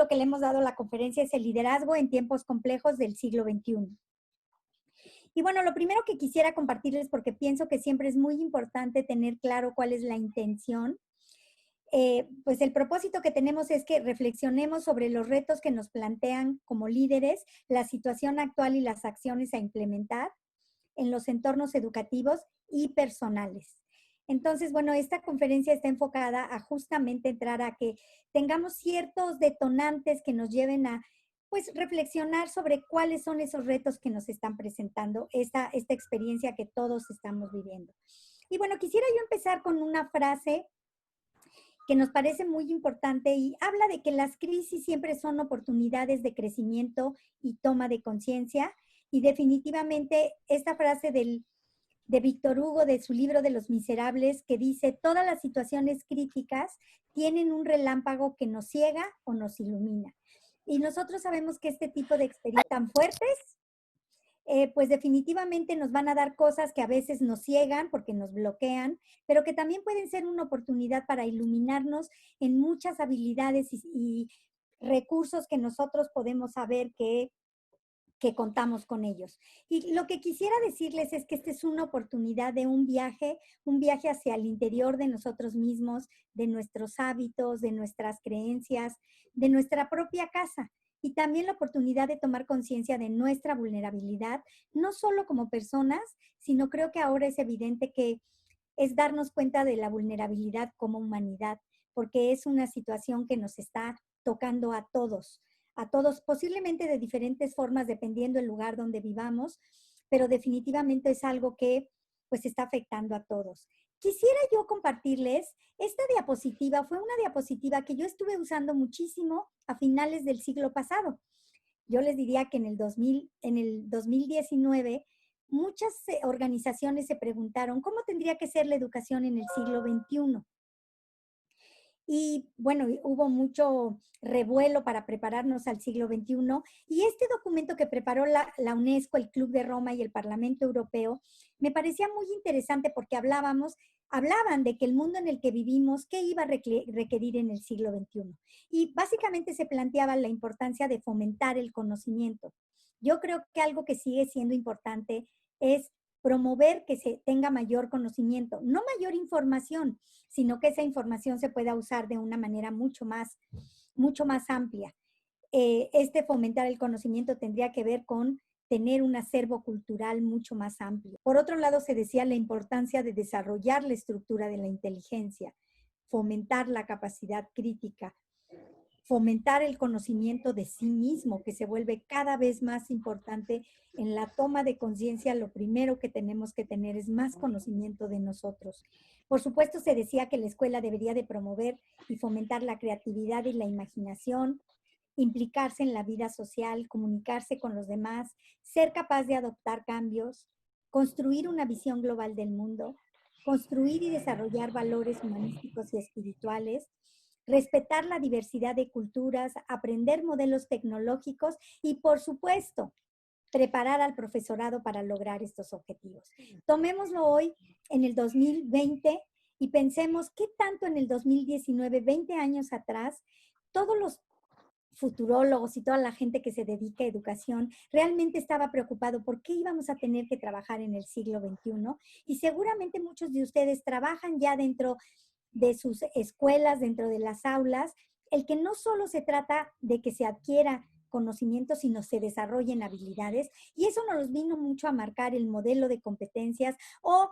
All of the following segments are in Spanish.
título que le hemos dado a la conferencia es El liderazgo en tiempos complejos del siglo XXI. Y bueno, lo primero que quisiera compartirles, porque pienso que siempre es muy importante tener claro cuál es la intención, pues el propósito que tenemos es que reflexionemos sobre los retos que nos plantean como líderes, la situación actual y las acciones a implementar en los entornos educativos y personales. Entonces, bueno, esta conferencia está enfocada a justamente entrar a que tengamos ciertos detonantes que nos lleven a, pues, reflexionar sobre cuáles son esos retos que nos están presentando esta experiencia que todos estamos viviendo. Y bueno, quisiera yo empezar con una frase que nos parece muy importante y habla de que las crisis siempre son oportunidades de crecimiento y toma de conciencia. Y definitivamente esta frase de Víctor Hugo, de su libro de Los Miserables, que dice, todas las situaciones críticas tienen un relámpago que nos ciega o nos ilumina. Y nosotros sabemos que este tipo de experiencias tan fuertes, pues definitivamente nos van a dar cosas que a veces nos ciegan porque nos bloquean, pero que también pueden ser una oportunidad para iluminarnos en muchas habilidades y recursos que nosotros podemos saber que contamos con ellos. Y lo que quisiera decirles es que esta es una oportunidad de un viaje hacia el interior de nosotros mismos, de nuestros hábitos, de nuestras creencias, de nuestra propia casa. Y también la oportunidad de tomar conciencia de nuestra vulnerabilidad, no solo como personas, sino creo que ahora es evidente que es darnos cuenta de la vulnerabilidad como humanidad, porque es una situación que nos está tocando a todos, posiblemente de diferentes formas, dependiendo del lugar donde vivamos, pero definitivamente es algo que pues está afectando a todos. Quisiera yo compartirles, esta diapositiva fue una diapositiva que yo estuve usando muchísimo a finales del siglo pasado. Yo les diría que en el 2019, muchas organizaciones se preguntaron cómo tendría que ser la educación en el siglo XXI. Y bueno, hubo mucho revuelo para prepararnos al siglo XXI. Y este documento que preparó la UNESCO, el Club de Roma y el Parlamento Europeo, me parecía muy interesante porque hablaban de que el mundo en el que vivimos, ¿qué iba a requerir en el siglo XXI? Y básicamente se planteaba la importancia de fomentar el conocimiento. Yo creo que algo que sigue siendo importante es promover que se tenga mayor conocimiento, no mayor información, sino que esa información se pueda usar de una manera mucho más amplia. Este fomentar el conocimiento tendría que ver con tener un acervo cultural mucho más amplio. Por otro lado, se decía la importancia de desarrollar la estructura de la inteligencia, fomentar la capacidad crítica, fomentar el conocimiento de sí mismo, que se vuelve cada vez más importante en la toma de conciencia. Lo primero que tenemos que tener es más conocimiento de nosotros. Por supuesto, se decía que la escuela debería de promover y fomentar la creatividad y la imaginación, implicarse en la vida social, comunicarse con los demás, ser capaz de adoptar cambios, construir una visión global del mundo, construir y desarrollar valores humanísticos y espirituales, respetar la diversidad de culturas, aprender modelos tecnológicos y, por supuesto, preparar al profesorado para lograr estos objetivos. Tomémoslo hoy en el 2020 y pensemos qué tanto en el 2019, 20 años atrás, todos los futurólogos y toda la gente que se dedica a educación realmente estaba preocupado por qué íbamos a tener que trabajar en el siglo XXI. Y seguramente muchos de ustedes trabajan ya dentro de sus escuelas, dentro de las aulas, el que no solo se trata de que se adquiera conocimiento, sino se desarrollen habilidades. Y eso nos vino mucho a marcar el modelo de competencias o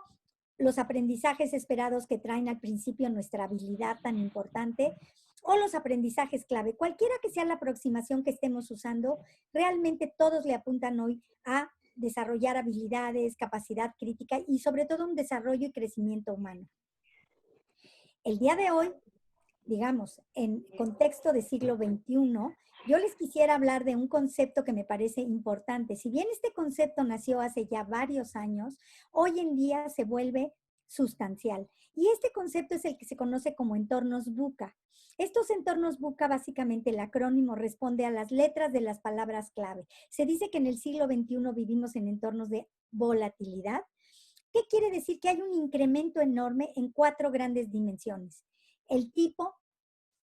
los aprendizajes esperados que traen al principio nuestra habilidad tan importante, o los aprendizajes clave. Cualquiera que sea la aproximación que estemos usando, realmente todos le apuntan hoy a desarrollar habilidades, capacidad crítica y sobre todo un desarrollo y crecimiento humano. El día de hoy, digamos, en contexto de siglo XXI, yo les quisiera hablar de un concepto que me parece importante. Si bien este concepto nació hace ya varios años, hoy en día se vuelve sustancial. Y este concepto es el que se conoce como entornos VUCA. Estos entornos VUCA, básicamente el acrónimo responde a las letras de las palabras clave. Se dice que en el siglo XXI vivimos en entornos de volatilidad. ¿Qué quiere decir? Que hay un incremento enorme en 4 grandes dimensiones. El tipo,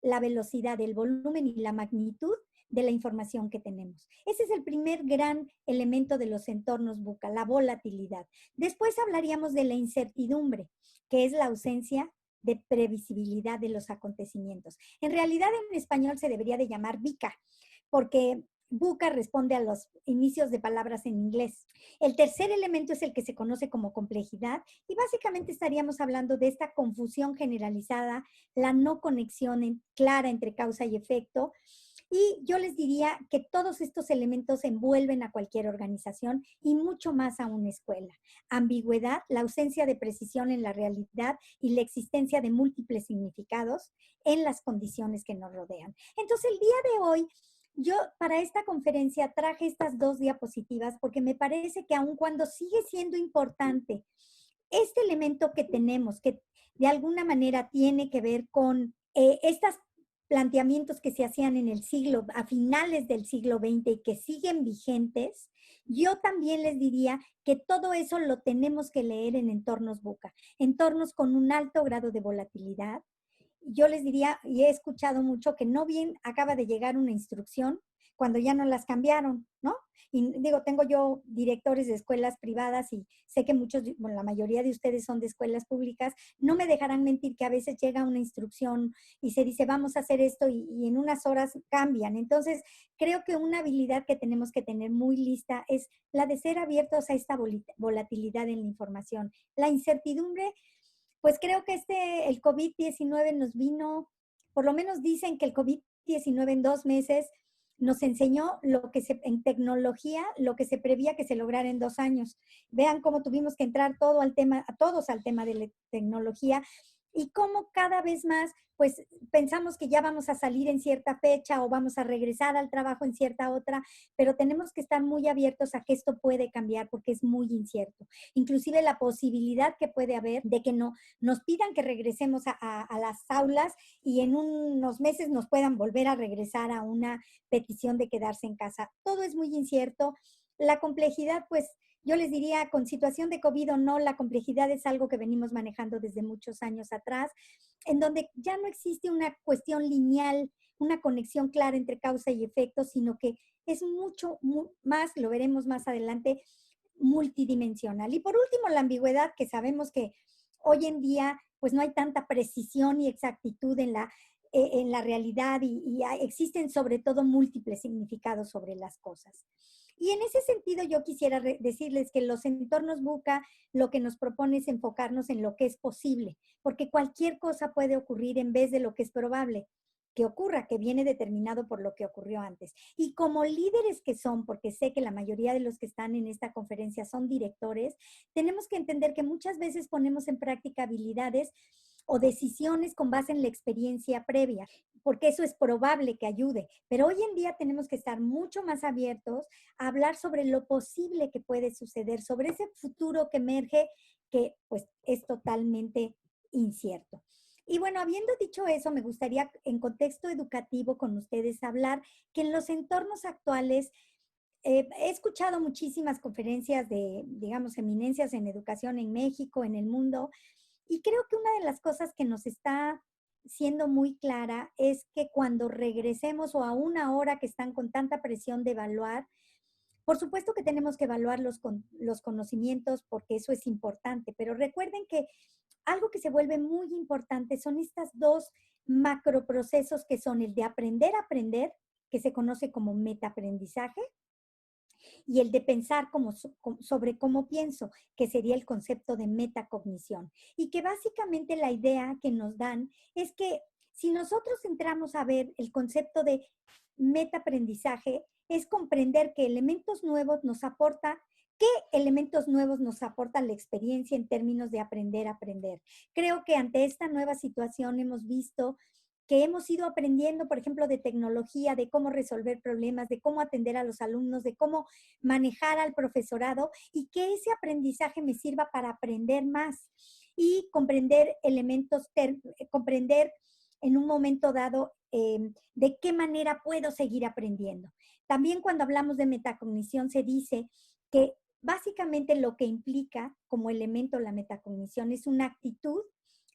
la velocidad, el volumen y la magnitud de la información que tenemos. Ese es el primer gran elemento de los entornos VUCA, la volatilidad. Después hablaríamos de la incertidumbre, que es la ausencia de previsibilidad de los acontecimientos. En realidad en español se debería de llamar VICA, porque VUCA responde a los inicios de palabras en inglés. El tercer elemento es el que se conoce como complejidad y básicamente estaríamos hablando de esta confusión generalizada, la no conexión clara entre causa y efecto. Y yo les diría que todos estos elementos envuelven a cualquier organización y mucho más a una escuela. Ambigüedad, la ausencia de precisión en la realidad y la existencia de múltiples significados en las condiciones que nos rodean. Entonces, el día de hoy, yo para esta conferencia traje estas 2 diapositivas porque me parece que aun cuando sigue siendo importante este elemento que tenemos, que de alguna manera tiene que ver con estos planteamientos que se hacían en el siglo, a finales del siglo XX y que siguen vigentes, yo también les diría que todo eso lo tenemos que leer en entornos VUCA, entornos con un alto grado de volatilidad. Yo les diría, y he escuchado mucho, que no bien acaba de llegar una instrucción cuando ya no las cambiaron, ¿no? Y digo, tengo yo directores de escuelas privadas y sé que muchos, bueno, la mayoría de ustedes son de escuelas públicas, no me dejarán mentir que a veces llega una instrucción y se dice, vamos a hacer esto y en unas horas cambian. Entonces, creo que una habilidad que tenemos que tener muy lista es la de ser abiertos a esta volatilidad en la información. La incertidumbre, pues creo que el COVID-19 nos vino, por lo menos dicen que el COVID-19 en 2 meses nos enseñó en tecnología, lo que se prevía que se lograra en 2 años. Vean cómo tuvimos que entrar todos al tema de la tecnología y cómo cada vez más, pues pensamos que ya vamos a salir en cierta fecha o vamos a regresar al trabajo en cierta otra, pero tenemos que estar muy abiertos a que esto puede cambiar porque es muy incierto. Inclusive la posibilidad que puede haber de que no nos pidan que regresemos a las aulas y en unos meses nos puedan volver a regresar a una petición de quedarse en casa. Todo es muy incierto. La complejidad, pues yo les diría, con situación de COVID o no, la complejidad es algo que venimos manejando desde muchos años atrás, en donde ya no existe una cuestión lineal, una conexión clara entre causa y efecto, sino que es mucho más, lo veremos más adelante, multidimensional. Y por último, la ambigüedad, que sabemos que hoy en día pues no hay tanta precisión y exactitud en la realidad y existen sobre todo múltiples significados sobre las cosas. Y en ese sentido yo quisiera decirles que los entornos VUCA lo que nos propone es enfocarnos en lo que es posible, porque cualquier cosa puede ocurrir en vez de lo que es probable que ocurra, que viene determinado por lo que ocurrió antes. Y como líderes que son, porque sé que la mayoría de los que están en esta conferencia son directores, tenemos que entender que muchas veces ponemos en práctica habilidades o decisiones con base en la experiencia previa, porque eso es probable que ayude. Pero hoy en día tenemos que estar mucho más abiertos a hablar sobre lo posible que puede suceder, sobre ese futuro que emerge, que pues es totalmente incierto. Y bueno, habiendo dicho eso, me gustaría en contexto educativo con ustedes hablar que en los entornos actuales he escuchado muchísimas conferencias de, digamos, eminencias en educación en México, en el mundo, y creo que una de las cosas que nos está siendo muy clara es que cuando regresemos o aún ahora que están con tanta presión de evaluar, por supuesto que tenemos que evaluar los conocimientos porque eso es importante, pero recuerden que algo que se vuelve muy importante son estas 2 macroprocesos que son el de aprender a aprender, que se conoce como metaaprendizaje, y el de pensar sobre cómo pienso, que sería el concepto de metacognición. Y que básicamente la idea que nos dan es que si nosotros entramos a ver el concepto de metaaprendizaje, es comprender que elementos nuevos nos aporta. ¿Qué elementos nuevos nos aporta la experiencia en términos de aprender a aprender? Creo que ante esta nueva situación hemos visto que hemos ido aprendiendo, por ejemplo, de tecnología, de cómo resolver problemas, de cómo atender a los alumnos, de cómo manejar al profesorado y que ese aprendizaje me sirva para aprender más y comprender comprender en un momento dado de qué manera puedo seguir aprendiendo. También cuando hablamos de metacognición se dice que básicamente lo que implica como elemento la metacognición es una actitud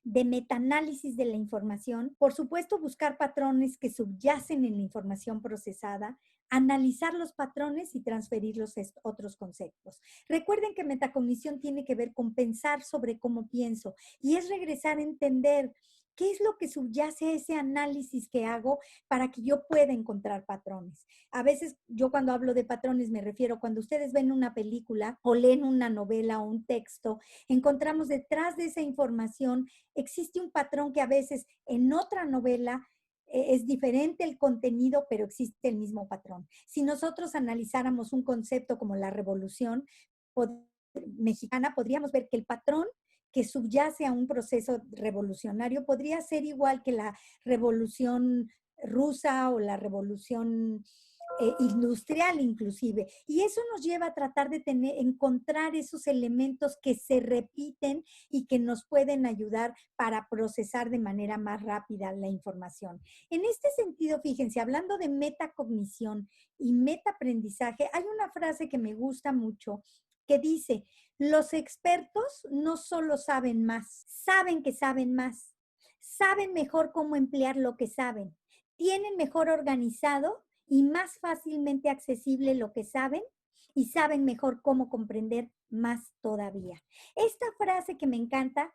de metaanálisis de la información, por supuesto buscar patrones que subyacen en la información procesada, analizar los patrones y transferirlos a otros conceptos. Recuerden que metacognición tiene que ver con pensar sobre cómo pienso y es regresar a entender qué es lo que subyace a ese análisis que hago para que yo pueda encontrar patrones. A veces yo cuando hablo de patrones me refiero cuando ustedes ven una película o leen una novela o un texto, encontramos detrás de esa información, existe un patrón que a veces en otra novela es diferente el contenido, pero existe el mismo patrón. Si nosotros analizáramos un concepto como la revolución mexicana, podríamos ver que el patrón que subyace a un proceso revolucionario podría ser igual que la revolución rusa o la revolución industrial inclusive. Y eso nos lleva a tratar de encontrar esos elementos que se repiten y que nos pueden ayudar para procesar de manera más rápida la información. En este sentido, fíjense, hablando de metacognición y metaaprendizaje, hay una frase que me gusta mucho que dice, los expertos no solo saben más, saben que saben más, saben mejor cómo emplear lo que saben, tienen mejor organizado y más fácilmente accesible lo que saben y saben mejor cómo comprender más todavía. Esta frase que me encanta,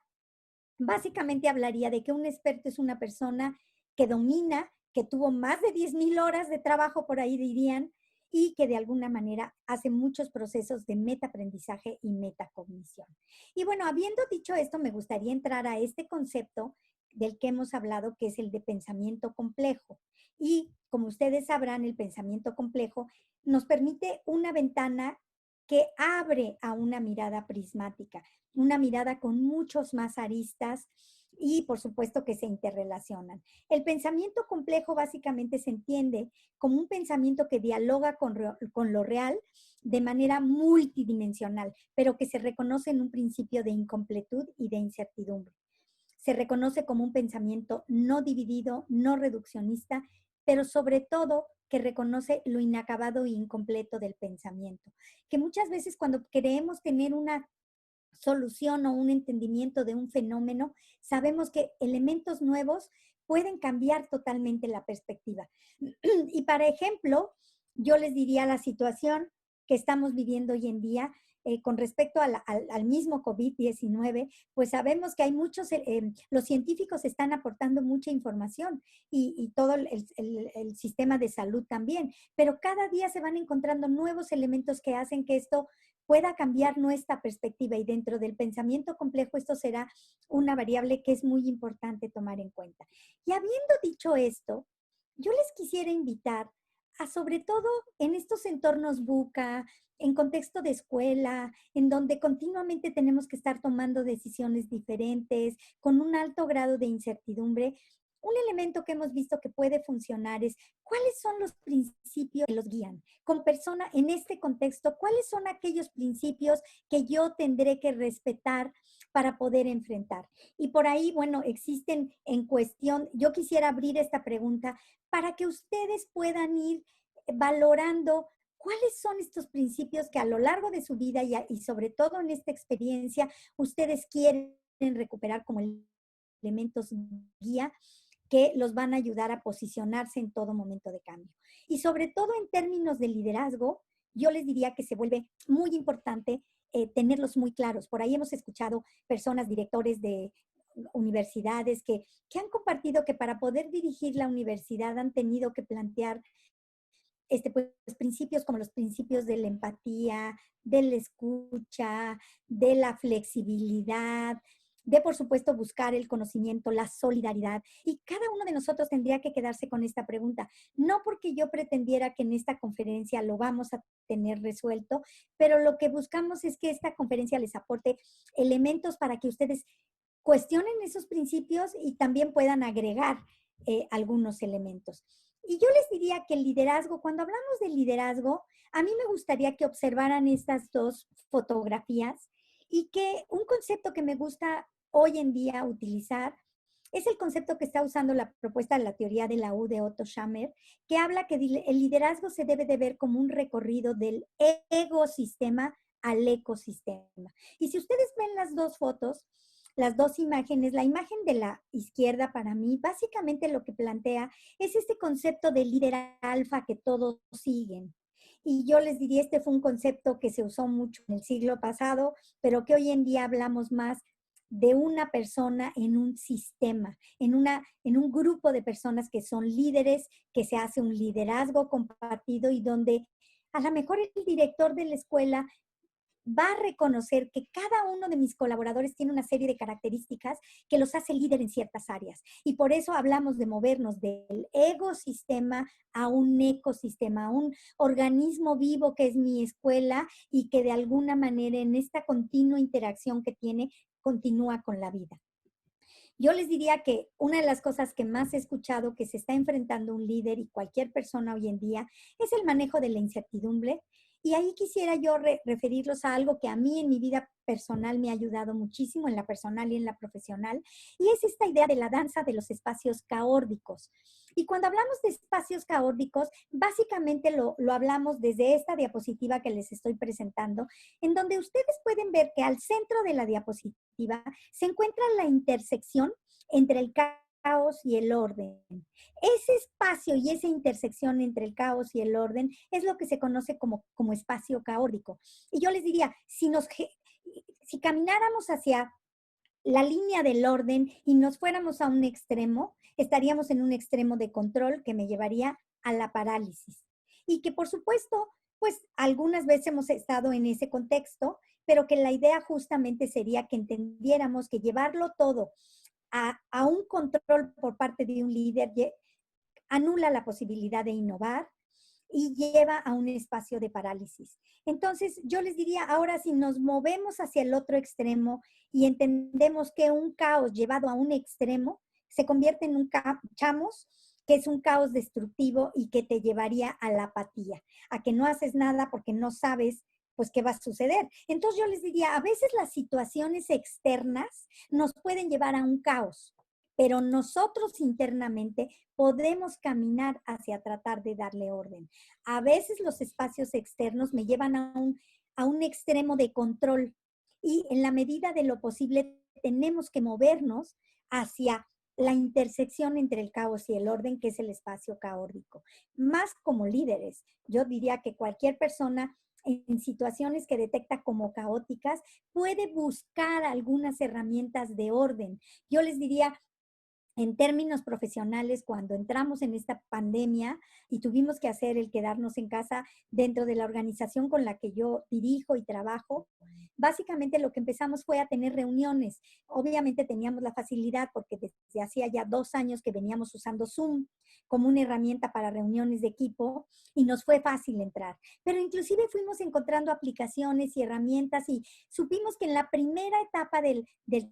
básicamente hablaría de que un experto es una persona que domina, que tuvo más de 10,000 horas de trabajo, por ahí dirían, y que de alguna manera hace muchos procesos de metaaprendizaje y metacognición. Y bueno, habiendo dicho esto, me gustaría entrar a este concepto del que hemos hablado, que es el de pensamiento complejo. Y como ustedes sabrán, el pensamiento complejo nos permite una ventana que abre a una mirada prismática, una mirada con muchos más aristas y por supuesto que se interrelacionan. El pensamiento complejo básicamente se entiende como un pensamiento que dialoga con lo real de manera multidimensional, pero que se reconoce en un principio de incompletud y de incertidumbre. Se reconoce como un pensamiento no dividido, no reduccionista, pero sobre todo que reconoce lo inacabado e incompleto del pensamiento. Que muchas veces cuando queremos tener una solución o un entendimiento de un fenómeno, sabemos que elementos nuevos pueden cambiar totalmente la perspectiva. Y para ejemplo, yo les diría la situación que estamos viviendo hoy en día con respecto al mismo COVID-19, pues sabemos que hay los científicos están aportando mucha información y todo el sistema de salud también, pero cada día se van encontrando nuevos elementos que hacen que esto pueda cambiar nuestra perspectiva y dentro del pensamiento complejo esto será una variable que es muy importante tomar en cuenta. Y habiendo dicho esto, yo les quisiera invitar a sobre todo en estos entornos VUCA, en contexto de escuela, en donde continuamente tenemos que estar tomando decisiones diferentes, con un alto grado de incertidumbre, un elemento que hemos visto que puede funcionar es cuáles son los principios que los guían. Con persona, en este contexto, cuáles son aquellos principios que yo tendré que respetar para poder enfrentar. Y por ahí, bueno, existen en cuestión, yo quisiera abrir esta pregunta para que ustedes puedan ir valorando cuáles son estos principios que a lo largo de su vida y sobre todo en esta experiencia ustedes quieren recuperar como elementos guía que los van a ayudar a posicionarse en todo momento de cambio. Y sobre todo en términos de liderazgo, yo les diría que se vuelve muy importante tenerlos muy claros. Por ahí hemos escuchado personas, directores de universidades que han compartido que para poder dirigir la universidad han tenido que plantear pues, principios como los principios de la empatía, de la escucha, de la flexibilidad, de, por supuesto, buscar el conocimiento, la solidaridad. Y cada uno de nosotros tendría que quedarse con esta pregunta. No porque yo pretendiera que en esta conferencia lo vamos a tener resuelto, pero lo que buscamos es que esta conferencia les aporte elementos para que ustedes cuestionen esos principios y también puedan agregar algunos elementos. Y yo les diría que el liderazgo, cuando hablamos de liderazgo, a mí me gustaría que observaran estas dos fotografías y que un concepto que me gusta hoy en día utilizar es el concepto que está usando la propuesta de la teoría de la U de Otto Schammer, que habla que el liderazgo se debe de ver como un recorrido del ecosistema al ecosistema. Y si ustedes ven las dos fotos, las dos imágenes. La imagen de la izquierda para mí, básicamente lo que plantea es este concepto de líder alfa que todos siguen. Y yo les diría, este fue un concepto que se usó mucho en el siglo pasado, pero que hoy en día hablamos más de una persona en un sistema, en un grupo de personas que son líderes, que se hace un liderazgo compartido y donde a lo mejor el director de la escuela va a reconocer que cada uno de mis colaboradores tiene una serie de características que los hace líder en ciertas áreas. Y por eso hablamos de movernos del ecosistema a un ecosistema, a un organismo vivo que es mi escuela y que de alguna manera en esta continua interacción que tiene, continúa con la vida. Yo les diría que una de las cosas que más he escuchado que se está enfrentando un líder y cualquier persona hoy en día es el manejo de la incertidumbre. Y ahí quisiera yo referirlos a algo que a mí en mi vida personal me ha ayudado muchísimo, en la personal y en la profesional, y es esta idea de la danza de los espacios caórdicos. Y cuando hablamos de espacios caórdicos, básicamente lo hablamos desde esta diapositiva que les estoy presentando, en donde ustedes pueden ver que al centro de la diapositiva se encuentra la intersección entre el caos y el orden. Ese espacio y esa intersección entre el caos y el orden es lo que se conoce como espacio caótico. Y yo les diría, si camináramos hacia la línea del orden y nos fuéramos a un extremo, estaríamos en un extremo de control que me llevaría a la parálisis. Y que por supuesto, pues algunas veces hemos estado en ese contexto, pero que la idea justamente sería que entendiéramos que llevarlo todo a un control por parte de un líder anula la posibilidad de innovar y lleva a un espacio de parálisis. Entonces, yo les diría, ahora si nos movemos hacia el otro extremo y entendemos que un caos llevado a un extremo se convierte en un chamos, que es un caos destructivo y que te llevaría a la apatía, a que no haces nada porque no sabes pues qué va a suceder. Entonces yo les diría, a veces las situaciones externas nos pueden llevar a un caos, pero nosotros internamente podemos caminar hacia tratar de darle orden. A veces los espacios externos me llevan a un extremo de control y en la medida de lo posible tenemos que movernos hacia la intersección entre el caos y el orden, que es el espacio caótico. Más como líderes, yo diría que cualquier persona en situaciones que detecta como caóticas puede buscar algunas herramientas de orden. Yo les diría, en términos profesionales, cuando entramos en esta pandemia y tuvimos que hacer el quedarnos en casa dentro de la organización con la que yo dirijo y trabajo, básicamente lo que empezamos fue a tener reuniones. Obviamente teníamos la facilidad porque desde hacía ya 2 años que veníamos usando Zoom como una herramienta para reuniones de equipo y nos fue fácil entrar. Pero inclusive fuimos encontrando aplicaciones y herramientas y supimos que en la primera etapa del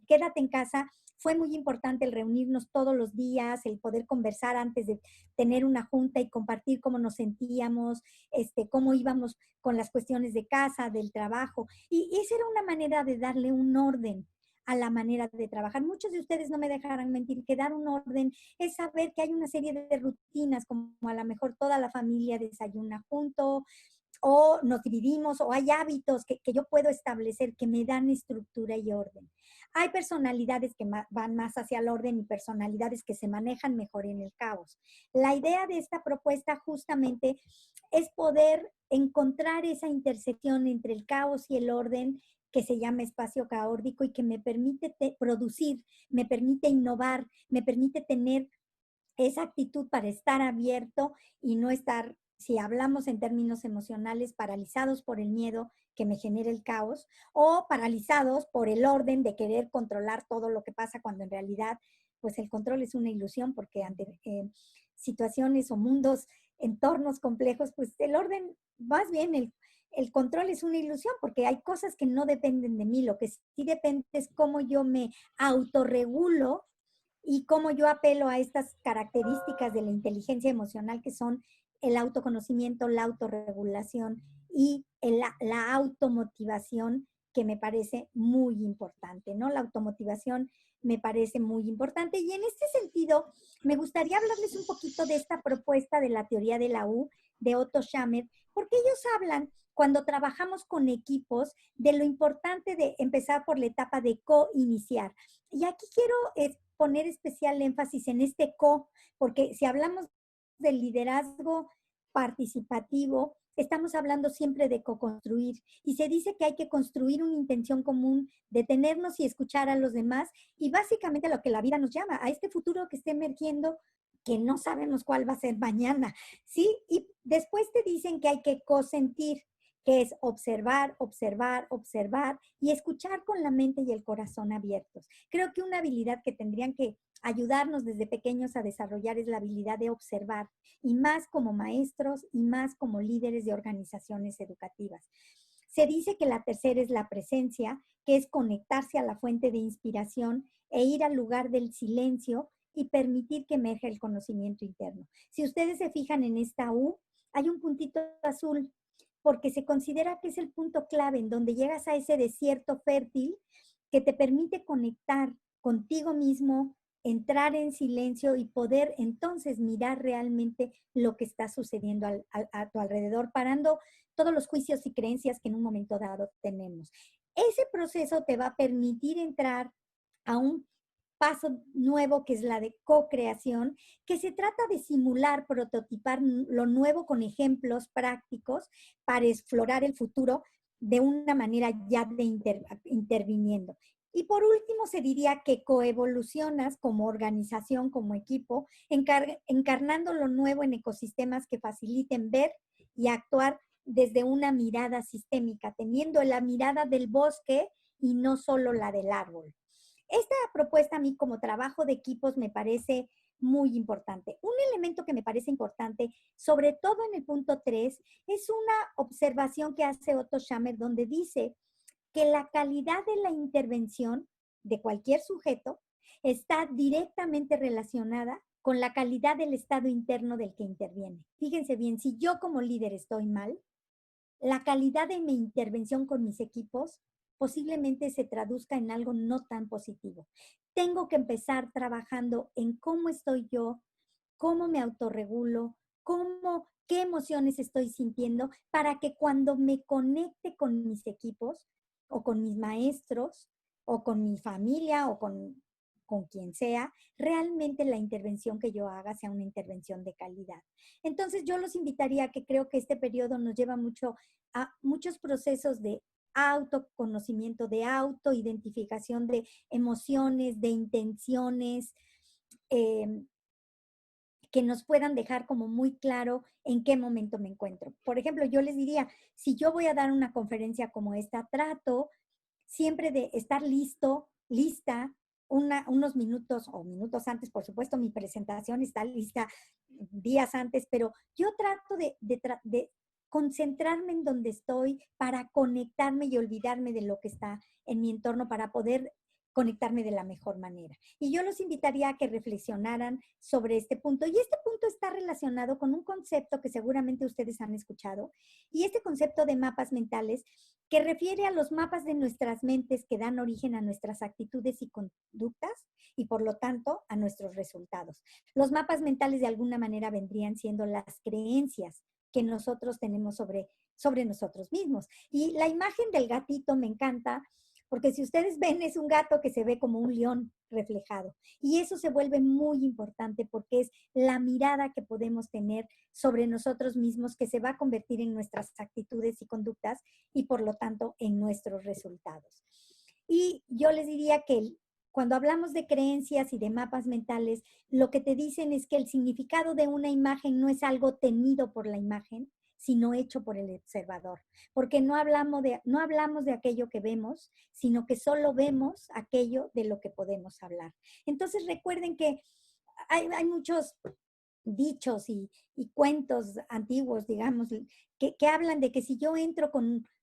quédate en casa fue muy importante el reunirnos todos los días, el poder conversar antes de tener una junta y compartir cómo nos sentíamos, cómo íbamos con las cuestiones de casa, del trabajo. Y esa era una manera de darle un orden a la manera de trabajar. Muchos de ustedes no me dejarán mentir que dar un orden es saber que hay una serie de rutinas, como a lo mejor toda la familia desayuna junto, o nos dividimos, o hay hábitos que yo puedo establecer que me dan estructura y orden. Hay personalidades que van más hacia el orden y personalidades que se manejan mejor en el caos. La idea de esta propuesta justamente es poder encontrar esa intersección entre el caos y el orden que se llama espacio caótico y que me permite producir, me permite innovar, me permite tener esa actitud para estar abierto y no estar, si hablamos en términos emocionales, paralizados por el miedo que me genera el caos o paralizados por el orden de querer controlar todo lo que pasa cuando en realidad pues el control es una ilusión porque ante situaciones o mundos, entornos complejos, pues el orden, más bien el control es una ilusión porque hay cosas que no dependen de mí, lo que sí depende es cómo yo me autorregulo y cómo yo apelo a estas características de la inteligencia emocional que son el autoconocimiento, la autorregulación y la automotivación, que me parece muy importante, ¿no? La automotivación me parece muy importante. Y en este sentido, me gustaría hablarles un poquito de esta propuesta de la teoría de la U, de Otto Schammer, porque ellos hablan cuando trabajamos con equipos de lo importante de empezar por la etapa de co-iniciar. Y aquí quiero poner especial énfasis en este co, porque si hablamos del liderazgo participativo, estamos hablando siempre de co-construir. Y se dice que hay que construir una intención común, detenernos y escuchar a los demás, y básicamente lo que la vida nos llama, a este futuro que está emergiendo, que no sabemos cuál va a ser mañana, ¿sí? Y después te dicen que hay que co-sentir, que es observar, observar, observar y escuchar con la mente y el corazón abiertos. Creo que una habilidad que tendrían que ayudarnos desde pequeños a desarrollar es la habilidad de observar, y más como maestros y más como líderes de organizaciones educativas. Se dice que la tercera es la presencia, que es conectarse a la fuente de inspiración e ir al lugar del silencio y permitir que emerja el conocimiento interno. Si ustedes se fijan en esta U, hay un puntito azul, porque se considera que es el punto clave en donde llegas a ese desierto fértil que te permite conectar contigo mismo, entrar en silencio y poder entonces mirar realmente lo que está sucediendo a tu alrededor, parando todos los juicios y creencias que en un momento dado tenemos. Ese proceso te va a permitir entrar a un paso nuevo, que es la de co-creación, que se trata de simular, prototipar lo nuevo con ejemplos prácticos para explorar el futuro de una manera ya de interviniendo. Y por último, se diría que coevolucionas como organización, como equipo, encarnando lo nuevo en ecosistemas que faciliten ver y actuar desde una mirada sistémica, teniendo la mirada del bosque y no solo la del árbol. Esta propuesta a mí como trabajo de equipos me parece muy importante. Un elemento que me parece importante, sobre todo en el punto 3, es una observación que hace Otto Schammer, donde dice que la calidad de la intervención de cualquier sujeto está directamente relacionada con la calidad del estado interno del que interviene. Fíjense bien, si yo como líder estoy mal, la calidad de mi intervención con mis equipos posiblemente se traduzca en algo no tan positivo. Tengo que empezar trabajando en cómo estoy yo, cómo me autorregulo, qué emociones estoy sintiendo, para que cuando me conecte con mis equipos o con mis maestros o con mi familia o con quien sea, realmente la intervención que yo haga sea una intervención de calidad. Entonces yo los invitaría a que creo que este periodo nos lleva mucho a muchos procesos de autoconocimiento, de autoidentificación de emociones, de intenciones, eh, que nos puedan dejar como muy claro en qué momento me encuentro. Por ejemplo, yo les diría, si yo voy a dar una conferencia como esta, trato siempre de estar listo, lista, unos minutos o minutos antes, por supuesto, mi presentación está lista días antes, pero yo trato de concentrarme en donde estoy para conectarme y olvidarme de lo que está en mi entorno para poder conectarme de la mejor manera. Y yo los invitaría a que reflexionaran sobre este punto. Y este punto está relacionado con un concepto que seguramente ustedes han escuchado, y este concepto de mapas mentales, que refiere a los mapas de nuestras mentes que dan origen a nuestras actitudes y conductas y por lo tanto a nuestros resultados. Los mapas mentales de alguna manera vendrían siendo las creencias que nosotros tenemos sobre nosotros mismos. Y la imagen del gatito me encanta, porque si ustedes ven, es un gato que se ve como un león reflejado. Y eso se vuelve muy importante porque es la mirada que podemos tener sobre nosotros mismos, que se va a convertir en nuestras actitudes y conductas y por lo tanto en nuestros resultados. Y yo les diría que cuando hablamos de creencias y de mapas mentales, lo que te dicen es que el significado de una imagen no es algo tenido por la imagen, sino hecho por el observador. Porque no hablamos de aquello que vemos, sino que solo vemos aquello de lo que podemos hablar. Entonces recuerden que hay muchos dichos y cuentos antiguos, digamos, que hablan de que si yo entro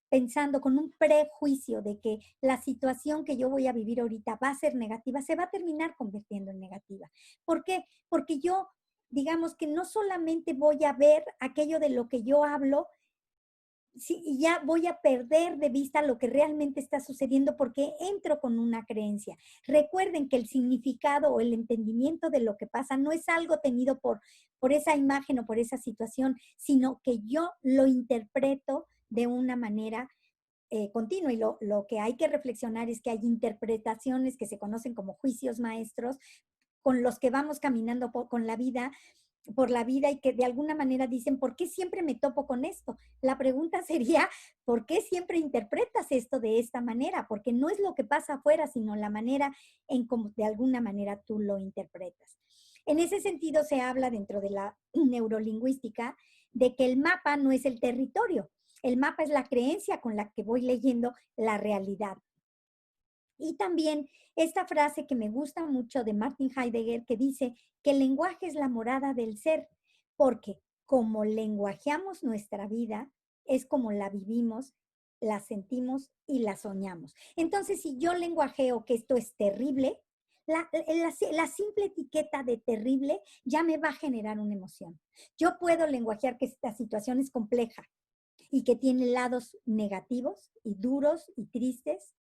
pensando con un prejuicio de que la situación que yo voy a vivir ahorita va a ser negativa, se va a terminar convirtiendo en negativa. ¿Por qué? Porque yo, digamos que no solamente voy a ver aquello de lo que yo hablo sí, y ya voy a perder de vista lo que realmente está sucediendo porque entro con una creencia. Recuerden que el significado o el entendimiento de lo que pasa no es algo tenido por esa imagen o por esa situación, sino que yo lo interpreto de una manera continua. Y lo que hay que reflexionar es que hay interpretaciones que se conocen como juicios maestros con los que vamos caminando por la vida y que de alguna manera dicen, ¿por qué siempre me topo con esto? La pregunta sería, ¿por qué siempre interpretas esto de esta manera? Porque no es lo que pasa afuera, sino la manera en cómo de alguna manera tú lo interpretas. En ese sentido se habla dentro de la neurolingüística de que el mapa no es el territorio, el mapa es la creencia con la que voy leyendo la realidad. Y también esta frase que me gusta mucho de Martin Heidegger que dice que el lenguaje es la morada del ser, porque como lenguajeamos nuestra vida, es como la vivimos, la sentimos y la soñamos. Entonces, si yo lenguajeo que esto es terrible, la simple etiqueta de terrible ya me va a generar una emoción. Yo puedo lenguajear que esta situación es compleja y que tiene lados negativos y duros y tristes,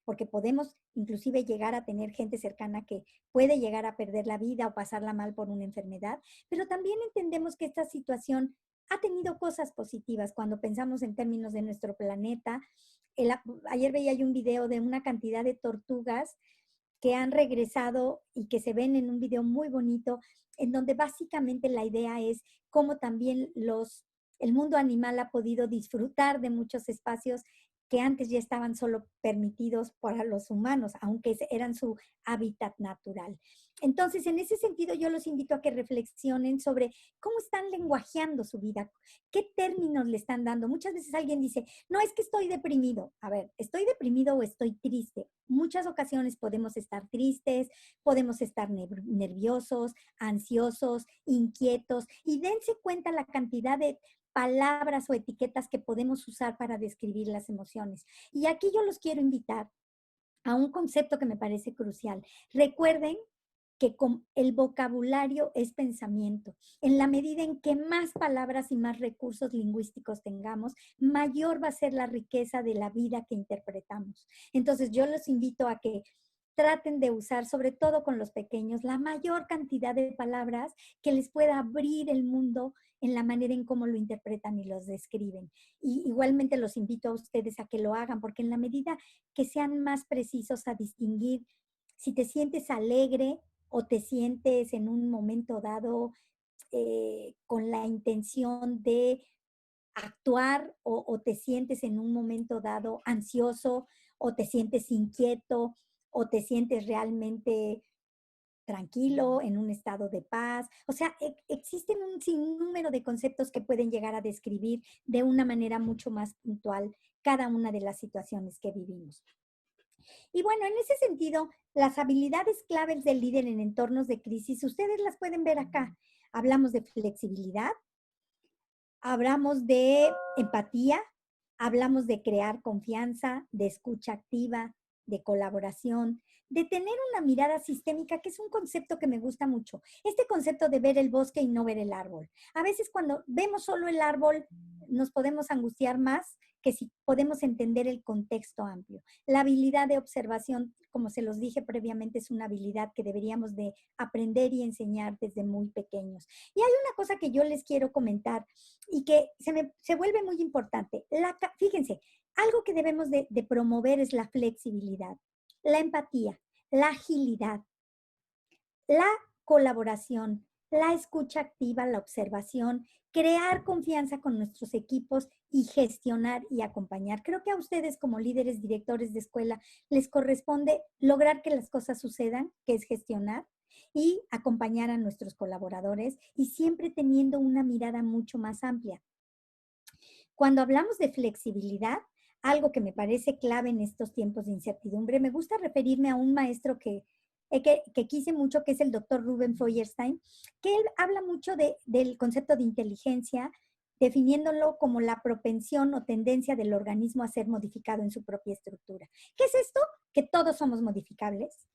porque podemos inclusive llegar a tener gente cercana que puede llegar a perder la vida o pasarla mal por una enfermedad, pero también entendemos que esta situación ha tenido cosas positivas cuando pensamos en términos de nuestro planeta. Ayer veía yo un video de una cantidad de tortugas que han regresado y que se ven en un video muy bonito, en donde básicamente la idea es cómo también el mundo animal ha podido disfrutar de muchos espacios que antes ya estaban solo permitidos para los humanos, aunque eran su hábitat natural. Entonces, en ese sentido, yo los invito a que reflexionen sobre cómo están lenguajeando su vida, qué términos le están dando. Muchas veces alguien dice, no, es que estoy deprimido. A ver, ¿estoy deprimido o estoy triste? Muchas ocasiones podemos estar tristes, podemos estar nerviosos, ansiosos, inquietos, y dense cuenta la cantidad de palabras o etiquetas que podemos usar para describir las emociones. Y aquí yo los quiero invitar a un concepto que me parece crucial. Recuerden que el vocabulario es pensamiento. En la medida en que más palabras y más recursos lingüísticos tengamos, mayor va a ser la riqueza de la vida que interpretamos. Entonces yo los invito a que traten de usar, sobre todo con los pequeños, la mayor cantidad de palabras que les pueda abrir el mundo en la manera en cómo lo interpretan y los describen. Y igualmente los invito a ustedes a que lo hagan, porque en la medida que sean más precisos a distinguir si te sientes alegre o te sientes en un momento dado con la intención de actuar o te sientes en un momento dado ansioso o te sientes inquieto o te sientes realmente tranquilo, en un estado de paz. O sea, existen un sinnúmero de conceptos que pueden llegar a describir de una manera mucho más puntual cada una de las situaciones que vivimos. Y bueno, en ese sentido, las habilidades claves del líder en entornos de crisis, ustedes las pueden ver acá. Hablamos de flexibilidad, hablamos de empatía, hablamos de crear confianza, de escucha activa, de colaboración, de tener una mirada sistémica, que es un concepto que me gusta mucho. Este concepto de ver el bosque y no ver el árbol. A veces cuando vemos solo el árbol nos podemos angustiar más que si podemos entender el contexto amplio. La habilidad de observación, como se los dije previamente, es una habilidad que deberíamos de aprender y enseñar desde muy pequeños. Y hay una cosa que yo les quiero comentar y que se vuelve muy importante. Fíjense, algo que debemos de promover es la flexibilidad, la empatía, la agilidad, la colaboración, la escucha activa, la observación, crear confianza con nuestros equipos y gestionar y acompañar. Creo que a ustedes como líderes, directores de escuela, les corresponde lograr que las cosas sucedan, que es gestionar y acompañar a nuestros colaboradores y siempre teniendo una mirada mucho más amplia. Cuando hablamos de flexibilidad, algo que me parece clave en estos tiempos de incertidumbre, me gusta referirme a un maestro que quise mucho, que es el doctor Ruben Feuerstein, que él habla mucho del concepto de inteligencia, definiéndolo como la propensión o tendencia del organismo a ser modificado en su propia estructura. ¿Qué es esto? Que todos somos modificables,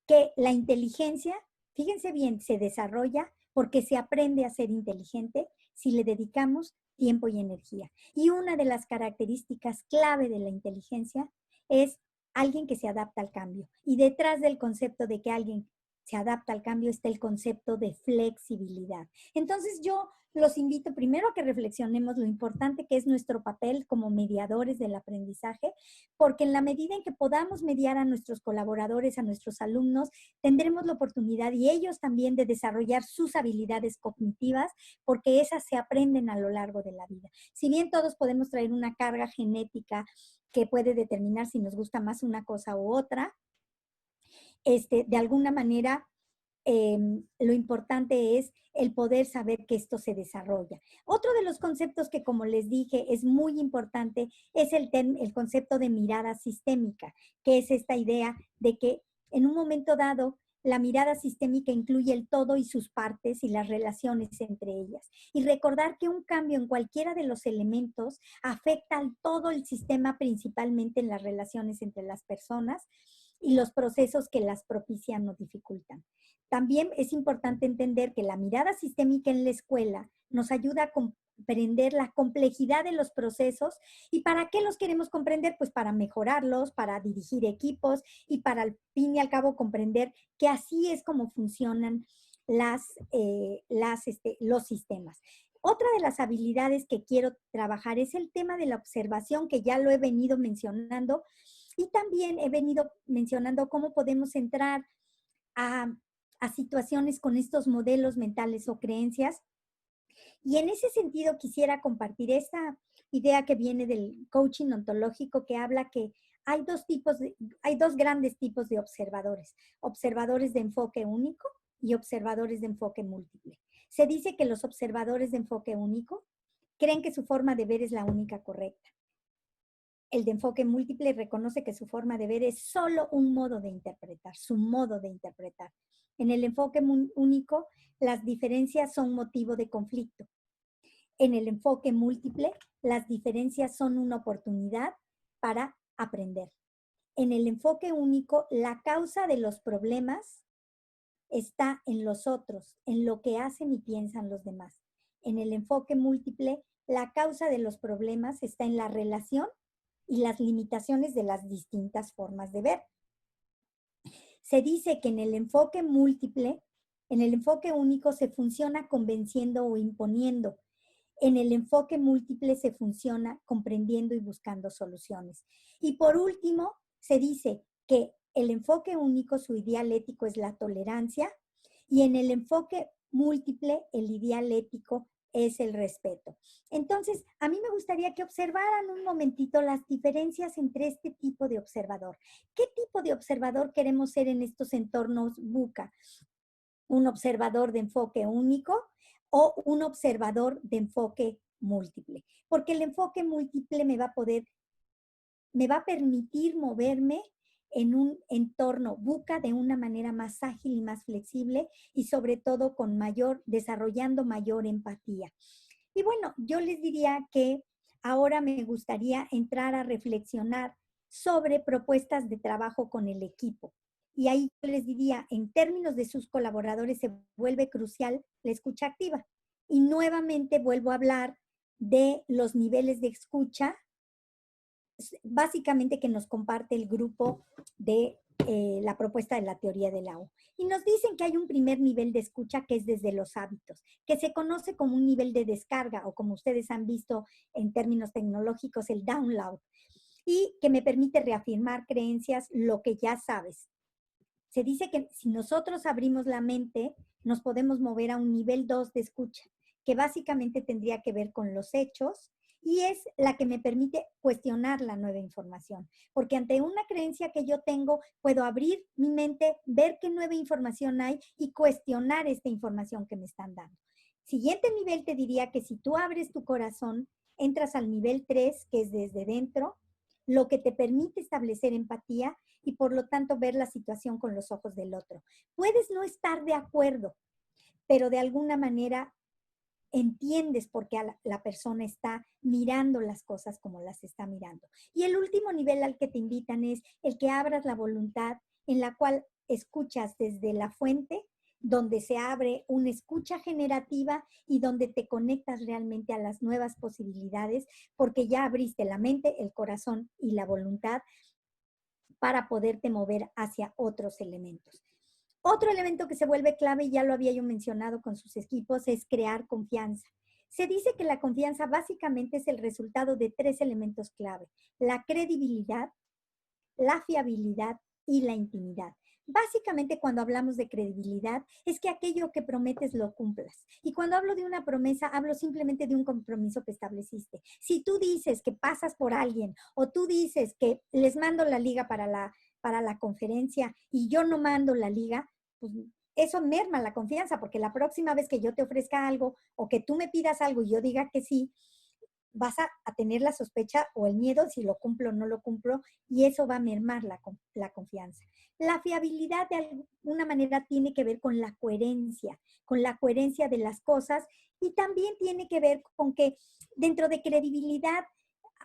que la inteligencia, fíjense bien, se desarrolla porque se aprende a ser inteligente si le dedicamos tiempo y energía. Y una de las características clave de la inteligencia es alguien que se adapta al cambio. Y detrás del concepto de que alguien se adapta al cambio está el concepto de flexibilidad. Entonces yo los invito primero a que reflexionemos lo importante que es nuestro papel como mediadores del aprendizaje, porque en la medida en que podamos mediar a nuestros colaboradores, a nuestros alumnos, tendremos la oportunidad y ellos también de desarrollar sus habilidades cognitivas, porque esas se aprenden a lo largo de la vida. Si bien todos podemos traer una carga genética que puede determinar si nos gusta más una cosa u otra, de alguna manera lo importante es el poder saber que esto se desarrolla. Otro de los conceptos que, como les dije, es muy importante es el concepto de mirada sistémica, que es esta idea de que en un momento dado la mirada sistémica incluye el todo y sus partes y las relaciones entre ellas. Y recordar que un cambio en cualquiera de los elementos afecta al todo el sistema, principalmente en las relaciones entre las personas y los procesos que las propician o dificultan. También es importante entender que la mirada sistémica en la escuela nos ayuda a comprender la complejidad de los procesos. ¿Y para qué los queremos comprender? Pues para mejorarlos, para dirigir equipos y para al fin y al cabo comprender que así es como funcionan los sistemas. Otra de las habilidades que quiero trabajar es el tema de la observación, que ya lo he venido mencionando, y también he venido mencionando cómo podemos entrar a situaciones con estos modelos mentales o creencias. Y en ese sentido quisiera compartir esta idea que viene del coaching ontológico, que habla que hay dos grandes tipos de observadores: observadores de enfoque único y observadores de enfoque múltiple. Se dice que los observadores de enfoque único creen que su forma de ver es la única correcta. El de enfoque múltiple reconoce que su forma de ver es solo un modo de interpretar, su modo de interpretar. En el enfoque único, las diferencias son motivo de conflicto. En el enfoque múltiple, las diferencias son una oportunidad para aprender. En el enfoque único, la causa de los problemas está en los otros, en lo que hacen y piensan los demás. En el enfoque múltiple, la causa de los problemas está en la relación y las limitaciones de las distintas formas de ver. Se dice que en el enfoque múltiple, en el enfoque único se funciona convenciendo o imponiendo. En el enfoque múltiple se funciona comprendiendo y buscando soluciones. Y por último, se dice que el enfoque único, su ideal ético es la tolerancia, y en el enfoque múltiple, el ideal ético es el respeto. Entonces, a mí me gustaría que observaran un momentito las diferencias entre este tipo de observador. ¿Qué tipo de observador queremos ser en estos entornos VUCA? ¿Un observador de enfoque único o un observador de enfoque múltiple? Porque el enfoque múltiple me va a permitir moverme en un entorno VUCA de una manera más ágil y más flexible, y sobre todo desarrollando mayor empatía. Y bueno, yo les diría que ahora me gustaría entrar a reflexionar sobre propuestas de trabajo con el equipo. Y ahí les diría, en términos de sus colaboradores, se vuelve crucial la escucha activa. Y nuevamente vuelvo a hablar de los niveles de escucha, básicamente que nos comparte el grupo de la propuesta de la teoría del AU. Y nos dicen que hay un primer nivel de escucha que es desde los hábitos, que se conoce como un nivel de descarga, o como ustedes han visto en términos tecnológicos, el download, y que me permite reafirmar creencias, lo que ya sabes. Se dice que si nosotros abrimos la mente, nos podemos mover a un nivel 2 de escucha, que básicamente tendría que ver con los hechos, y es la que me permite cuestionar la nueva información. Porque ante una creencia que yo tengo, puedo abrir mi mente, ver qué nueva información hay y cuestionar esta información que me están dando. Siguiente nivel, te diría que si tú abres tu corazón, entras al nivel 3, que es desde dentro, lo que te permite establecer empatía y por lo tanto ver la situación con los ojos del otro. Puedes no estar de acuerdo, pero de alguna manera entiendes por qué la persona está mirando las cosas como las está mirando. Y el último nivel al que te invitan es el que abras la voluntad, en la cual escuchas desde la fuente donde se abre una escucha generativa y donde te conectas realmente a las nuevas posibilidades, porque ya abriste la mente, el corazón y la voluntad para poderte mover hacia otros elementos. Otro elemento que se vuelve clave, y ya lo había yo mencionado con sus equipos, es crear confianza. Se dice que la confianza básicamente es el resultado de 3 elementos clave: la credibilidad, la fiabilidad y la intimidad. Básicamente, cuando hablamos de credibilidad, es que aquello que prometes lo cumplas. Y cuando hablo de una promesa, hablo simplemente de un compromiso que estableciste. Si tú dices que pasas por alguien o tú dices que les mando la liga para la conferencia y yo no mando la liga, pues eso merma la confianza, porque la próxima vez que yo te ofrezca algo o que tú me pidas algo y yo diga que sí, vas a tener la sospecha o el miedo si lo cumplo o no lo cumplo, y eso va a mermar la confianza. La fiabilidad de alguna manera tiene que ver con la coherencia de las cosas, y también tiene que ver con que dentro de credibilidad,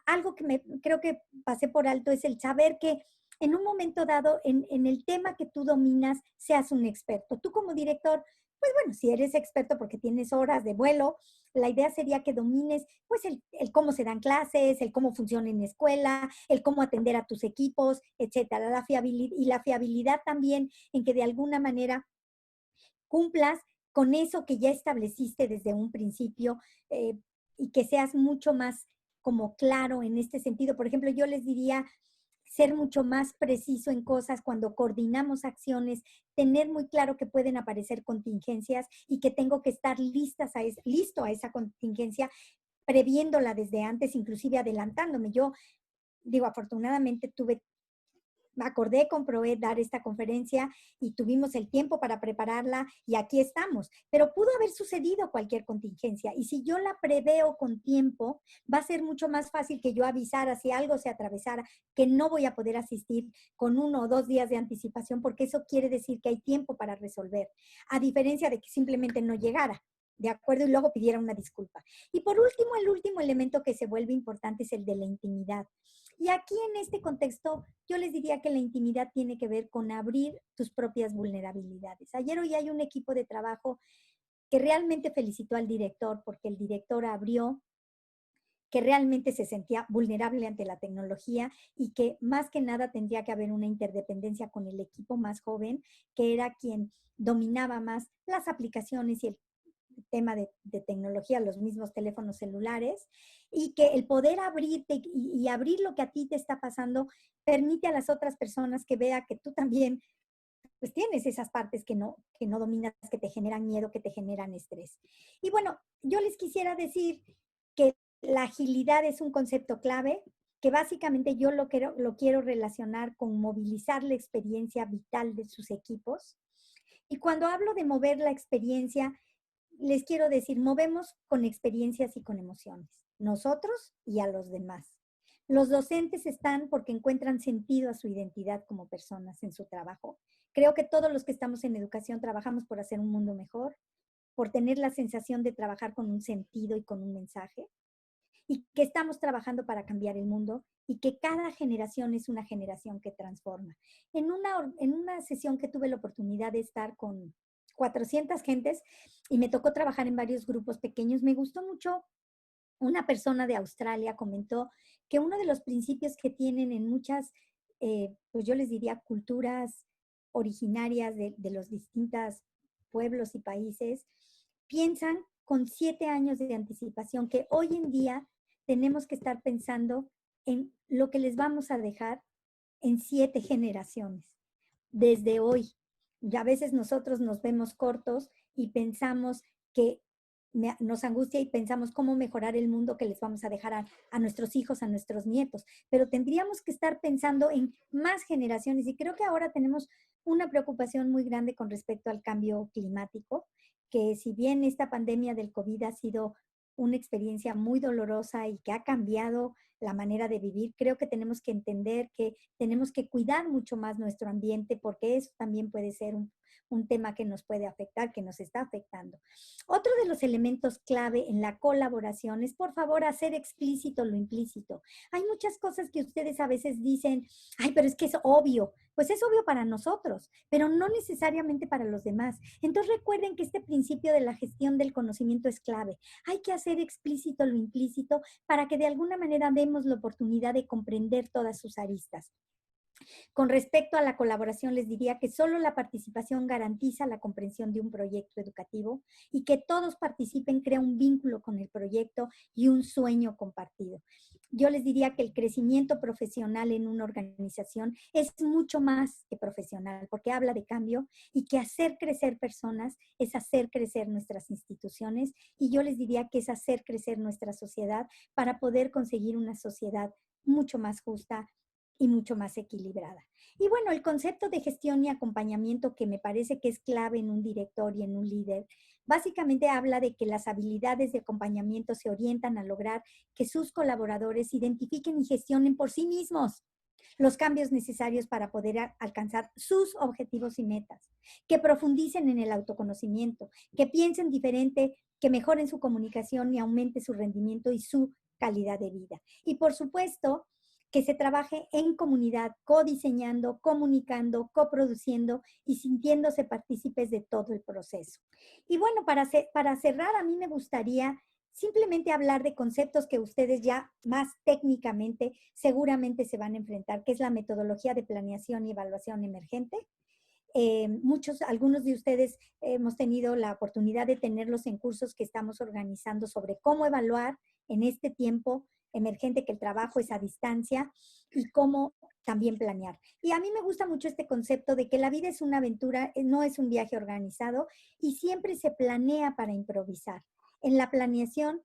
algo que creo que pasé por alto es el saber que en un momento dado, en el tema que tú dominas, seas un experto. Tú como director, pues bueno, si eres experto porque tienes horas de vuelo, la idea sería que domines pues el cómo se dan clases, el cómo funciona en la escuela, el cómo atender a tus equipos, etcétera. La fiabilidad, y la fiabilidad también en que de alguna manera cumplas con eso que ya estableciste desde un principio, eh, y que seas mucho más como claro en este sentido. Por ejemplo, yo les diría ser mucho más preciso en cosas cuando coordinamos acciones, tener muy claro que pueden aparecer contingencias y que tengo que estar listo a esa contingencia, previéndola desde antes, inclusive adelantándome. Yo digo, afortunadamente tuve me acordé con Proed dar esta conferencia y tuvimos el tiempo para prepararla y aquí estamos. Pero pudo haber sucedido cualquier contingencia, y si yo la preveo con tiempo, va a ser mucho más fácil que yo avisara si algo se atravesara, que no voy a poder asistir con 1 o 2 días de anticipación, porque eso quiere decir que hay tiempo para resolver, a diferencia de que simplemente no llegara. ¿De acuerdo? Y luego pidiera una disculpa. Y por último, el último elemento que se vuelve importante es el de la intimidad. Y aquí en este contexto, yo les diría que la intimidad tiene que ver con abrir tus propias vulnerabilidades. Ayer hoy hay un equipo de trabajo que realmente felicitó al director, porque el director abrió que realmente se sentía vulnerable ante la tecnología y que más que nada tendría que haber una interdependencia con el equipo más joven, que era quien dominaba más las aplicaciones y el tema de tecnología, los mismos teléfonos celulares, y que el poder abrirte y abrir lo que a ti te está pasando permite a las otras personas que vea que tú también pues tienes esas partes que no dominas, que te generan miedo, que te generan estrés. Y bueno, yo les quisiera decir que la agilidad es un concepto clave, que básicamente yo lo quiero relacionar con movilizar la experiencia vital de sus equipos. Y cuando hablo de mover la experiencia, les quiero decir, movemos con experiencias y con emociones, nosotros y a los demás. Los docentes están porque encuentran sentido a su identidad como personas en su trabajo. Creo que todos los que estamos en educación trabajamos por hacer un mundo mejor, por tener la sensación de trabajar con un sentido y con un mensaje, y que estamos trabajando para cambiar el mundo, y que cada generación es una generación que transforma. En una sesión que tuve la oportunidad de estar con 400 gentes y me tocó trabajar en varios grupos pequeños, me gustó mucho. Una persona de Australia comentó que uno de los principios que tienen en muchas, pues yo les diría, culturas originarias de los distintos pueblos y países, piensan con 7 años de anticipación, que hoy en día tenemos que estar pensando en lo que les vamos a dejar en 7 generaciones, desde hoy. Y a veces nosotros nos vemos cortos y pensamos que nos angustia y pensamos cómo mejorar el mundo que les vamos a dejar a nuestros hijos, a nuestros nietos, pero tendríamos que estar pensando en más generaciones, y creo que ahora tenemos una preocupación muy grande con respecto al cambio climático, que si bien esta pandemia del COVID ha sido una experiencia muy dolorosa y que ha cambiado la manera de vivir, creo que tenemos que entender que tenemos que cuidar mucho más nuestro ambiente porque eso también puede ser un tema que nos puede afectar, que nos está afectando. Otro de los elementos clave en la colaboración es, por favor, hacer explícito lo implícito. Hay muchas cosas que ustedes a veces dicen, ay, pero es que es obvio. Pues es obvio para nosotros, pero no necesariamente para los demás. Entonces recuerden que este principio de la gestión del conocimiento es clave. Hay que hacer explícito lo implícito para que de alguna manera demos la oportunidad de comprender todas sus aristas. Con respecto a la colaboración, les diría que solo la participación garantiza la comprensión de un proyecto educativo y que todos participen crea un vínculo con el proyecto y un sueño compartido. Yo les diría que el crecimiento profesional en una organización es mucho más que profesional, porque habla de cambio y que hacer crecer personas es hacer crecer nuestras instituciones y yo les diría que es hacer crecer nuestra sociedad para poder conseguir una sociedad mucho más justa, y mucho más equilibrada. Y bueno, el concepto de gestión y acompañamiento que me parece que es clave en un director y en un líder, básicamente habla de que las habilidades de acompañamiento se orientan a lograr que sus colaboradores identifiquen y gestionen por sí mismos los cambios necesarios para poder alcanzar sus objetivos y metas, que profundicen en el autoconocimiento, que piensen diferente, que mejoren su comunicación y aumente su rendimiento y su calidad de vida. Y por supuesto, que se trabaje en comunidad, codiseñando, comunicando, coproduciendo y sintiéndose partícipes de todo el proceso. Y bueno, para cerrar, a mí me gustaría simplemente hablar de conceptos que ustedes ya más técnicamente seguramente se van a enfrentar, que es la metodología de planeación y evaluación emergente. Algunos de ustedes hemos tenido la oportunidad de tenerlos en cursos que estamos organizando sobre cómo evaluar en este tiempo emergente que el trabajo es a distancia y cómo también planear. Y a mí me gusta mucho este concepto de que la vida es una aventura, no es un viaje organizado y siempre se planea para improvisar. En la planeación,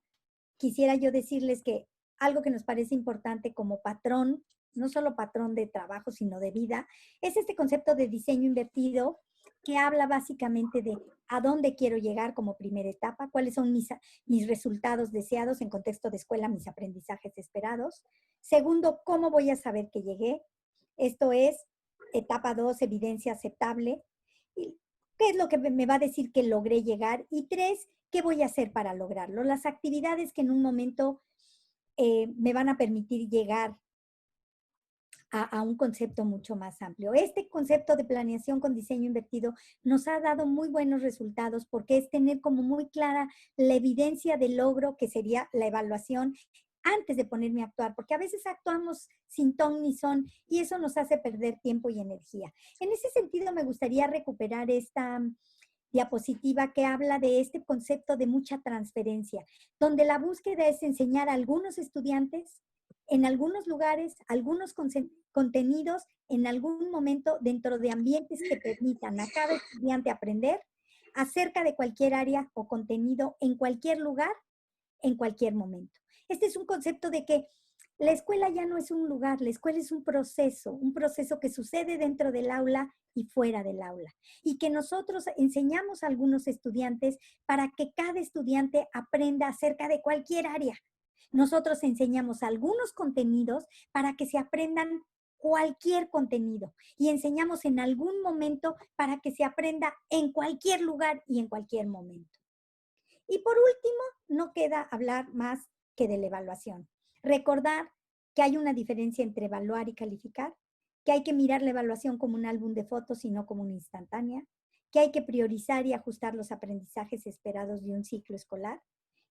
quisiera yo decirles que algo que nos parece importante como patrón, no solo patrón de trabajo, sino de vida, es este concepto de diseño invertido que habla básicamente de a dónde quiero llegar como primera etapa, cuáles son mis resultados deseados en contexto de escuela, mis aprendizajes esperados. Segundo, cómo voy a saber que llegué. Esto es etapa 2, evidencia aceptable. Y ¿qué es lo que me va a decir que logré llegar? Y 3, ¿qué voy a hacer para lograrlo? Las actividades que en un momento me van a permitir llegar a un concepto mucho más amplio. Este concepto de planeación con diseño invertido nos ha dado muy buenos resultados porque es tener como muy clara la evidencia de logro, que sería la evaluación, antes de ponerme a actuar, porque a veces actuamos sin ton ni son y eso nos hace perder tiempo y energía. En ese sentido, me gustaría recuperar esta diapositiva que habla de este concepto de mucha transferencia, donde la búsqueda es enseñar a algunos estudiantes en algunos lugares, algunos contenidos en algún momento dentro de ambientes que permitan a cada estudiante aprender acerca de cualquier área o contenido en cualquier lugar, en cualquier momento. Este es un concepto de que la escuela ya no es un lugar, la escuela es un proceso que sucede dentro del aula y fuera del aula. Y que nosotros enseñamos a algunos estudiantes para que cada estudiante aprenda acerca de cualquier área. Nosotros enseñamos algunos contenidos para que se aprendan cualquier contenido y enseñamos en algún momento para que se aprenda en cualquier lugar y en cualquier momento. Y por último, no queda hablar más que de la evaluación. Recordar que hay una diferencia entre evaluar y calificar, que hay que mirar la evaluación como un álbum de fotos y no como una instantánea, que hay que priorizar y ajustar los aprendizajes esperados de un ciclo escolar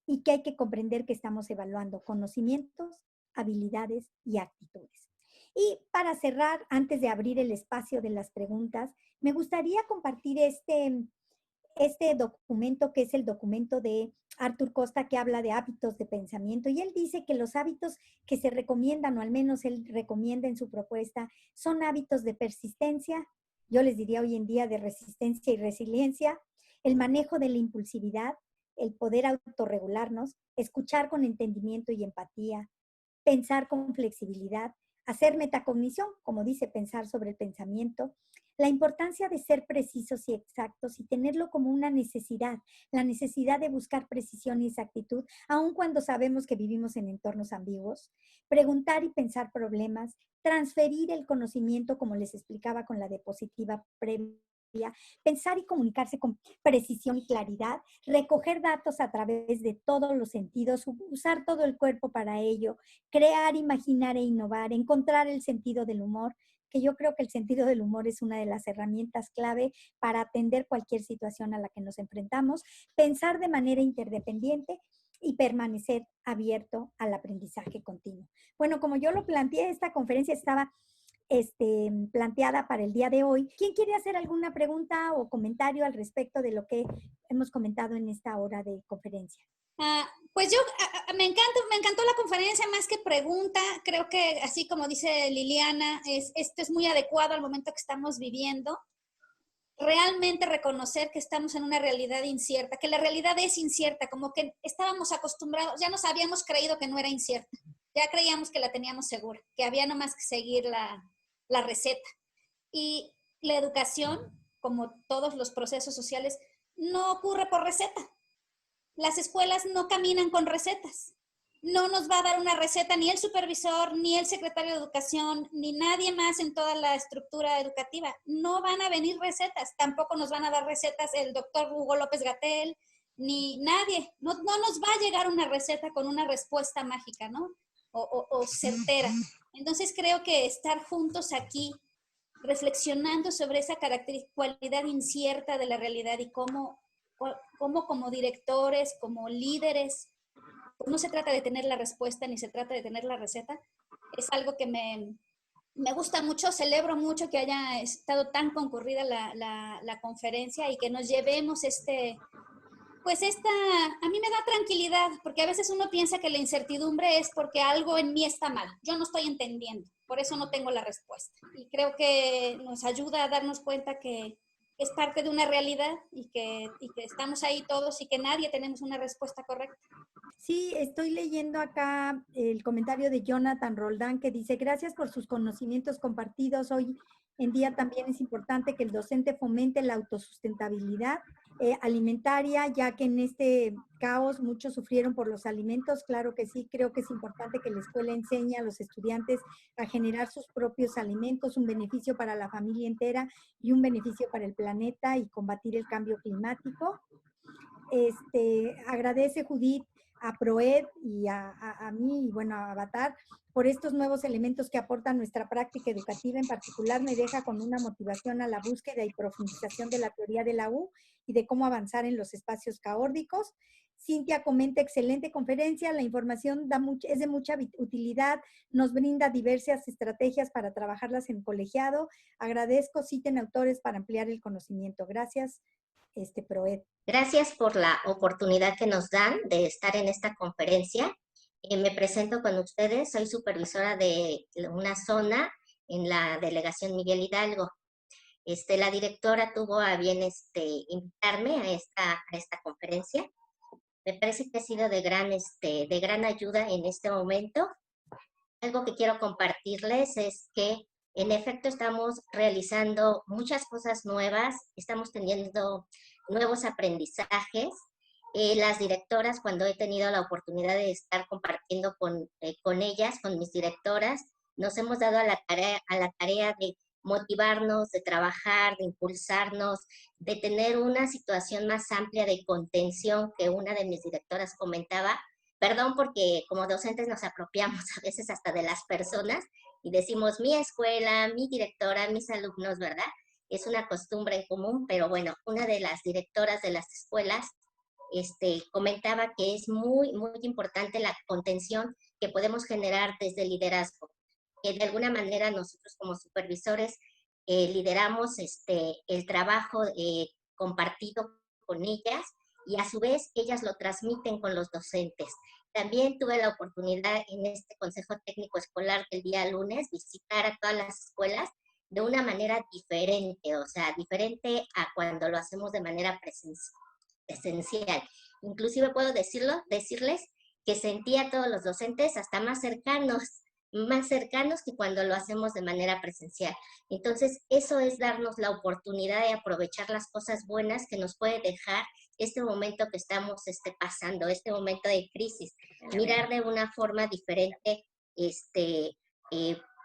y que hay que comprender que estamos evaluando conocimientos, habilidades y actitudes. Y para cerrar, antes de abrir el espacio de las preguntas, me gustaría compartir este documento que es el documento de Arthur Costa que habla de hábitos de pensamiento y él dice que los hábitos que se recomiendan, o al menos él recomienda en su propuesta, son hábitos de persistencia, yo les diría hoy en día de resistencia y resiliencia, el manejo de la impulsividad, el poder autorregularnos, escuchar con entendimiento y empatía, pensar con flexibilidad, hacer metacognición, como dice, pensar sobre el pensamiento, La importancia de ser precisos y exactos y tenerlo como una necesidad, la necesidad de buscar precisión y exactitud, aun cuando sabemos que vivimos en entornos ambiguos. Preguntar y pensar problemas, transferir el conocimiento, como les explicaba con la diapositiva previa, pensar y comunicarse con precisión y claridad, recoger datos a través de todos los sentidos, usar todo el cuerpo para ello, crear, imaginar e innovar, encontrar el sentido del humor, que yo creo que el sentido del humor es una de las herramientas clave para atender cualquier situación a la que nos enfrentamos, pensar de manera interdependiente y permanecer abierto al aprendizaje continuo. Bueno, como yo lo planteé, esta conferencia estaba planteada para el día de hoy. ¿Quién quiere hacer alguna pregunta o comentario al respecto de lo que hemos comentado en esta hora de conferencia? Pues yo, me encantó la conferencia más que pregunta. Creo que así como dice Liliana, esto es muy adecuado al momento que estamos viviendo. Realmente reconocer que estamos en una realidad incierta, que la realidad es incierta, como que estábamos acostumbrados, ya nos habíamos creído que no era incierta, ya creíamos que la teníamos segura, que había nomás que seguir la receta. Y la educación, como todos los procesos sociales, no ocurre por receta. Las escuelas no caminan con recetas. No nos va a dar una receta ni el supervisor, ni el secretario de educación, ni nadie más en toda la estructura educativa. No van a venir recetas. Tampoco nos van a dar recetas el doctor Hugo López-Gatell, ni nadie. No nos va a llegar una receta con una respuesta mágica, ¿no? O certera. Entonces creo que estar juntos aquí, reflexionando sobre esa cualidad incierta de la realidad y cómo como directores, como líderes, pues no se trata de tener la respuesta ni se trata de tener la receta. Es algo que me gusta mucho, celebro mucho que haya estado tan concurrida la conferencia y que nos llevemos pues a mí me da tranquilidad, porque a veces uno piensa que la incertidumbre es porque algo en mí está mal, yo no estoy entendiendo, por eso no tengo la respuesta. Y creo que nos ayuda a darnos cuenta que es parte de una realidad y que estamos ahí todos y que nadie tenemos una respuesta correcta. Sí, estoy leyendo acá el comentario de Jonathan Roldán que dice, gracias por sus conocimientos compartidos. Hoy en día también es importante que el docente fomente la autosustentabilidad alimentaria, ya que en este caos muchos sufrieron por los alimentos. Claro que sí, creo que es importante que la escuela enseñe a los estudiantes a generar sus propios alimentos, un beneficio para la familia entera y un beneficio para el planeta y combatir el cambio climático. Agradece Judith a Proed y a mí y bueno, a Avatar por estos nuevos elementos que aportan nuestra práctica educativa. En particular me deja con una motivación a la búsqueda y profundización de la teoría de la U y de cómo avanzar en los espacios caórdicos. Cintia comenta, excelente conferencia, la información es de mucha utilidad, nos brinda diversas estrategias para trabajarlas en colegiado. Agradezco, citen autores para ampliar el conocimiento. Gracias, Proed. Gracias por la oportunidad que nos dan de estar en esta conferencia. Me presento con ustedes, soy supervisora de una zona en la delegación Miguel Hidalgo. La directora tuvo a bien invitarme a esta conferencia. Me parece que ha sido de gran ayuda en este momento. Algo que quiero compartirles es que en efecto estamos realizando muchas cosas nuevas, estamos teniendo nuevos aprendizajes. Las directoras, cuando he tenido la oportunidad de estar compartiendo con ellas, con mis directoras, nos hemos dado a la tarea de motivarnos, de trabajar, de impulsarnos, de tener una situación más amplia de contención, que una de mis directoras comentaba. Perdón, porque como docentes nos apropiamos a veces hasta de las personas y decimos mi escuela, mi directora, mis alumnos, ¿verdad? Es una costumbre en común, pero bueno, una de las directoras de las escuelas comentaba que es muy, muy importante la contención que podemos generar desde el liderazgo, que de alguna manera nosotros como supervisores lideramos el trabajo compartido con ellas y a su vez ellas lo transmiten con los docentes. También tuve la oportunidad en este Consejo Técnico Escolar el día lunes visitar a todas las escuelas de una manera diferente, o sea, diferente a cuando lo hacemos de manera presencial. Inclusive puedo decirles que sentía a todos los docentes hasta más cercanos, más cercanos que cuando lo hacemos de manera presencial. Entonces, eso es darnos la oportunidad de aprovechar las cosas buenas que nos puede dejar este momento que estamos pasando, este momento de crisis. Mirar de una forma diferente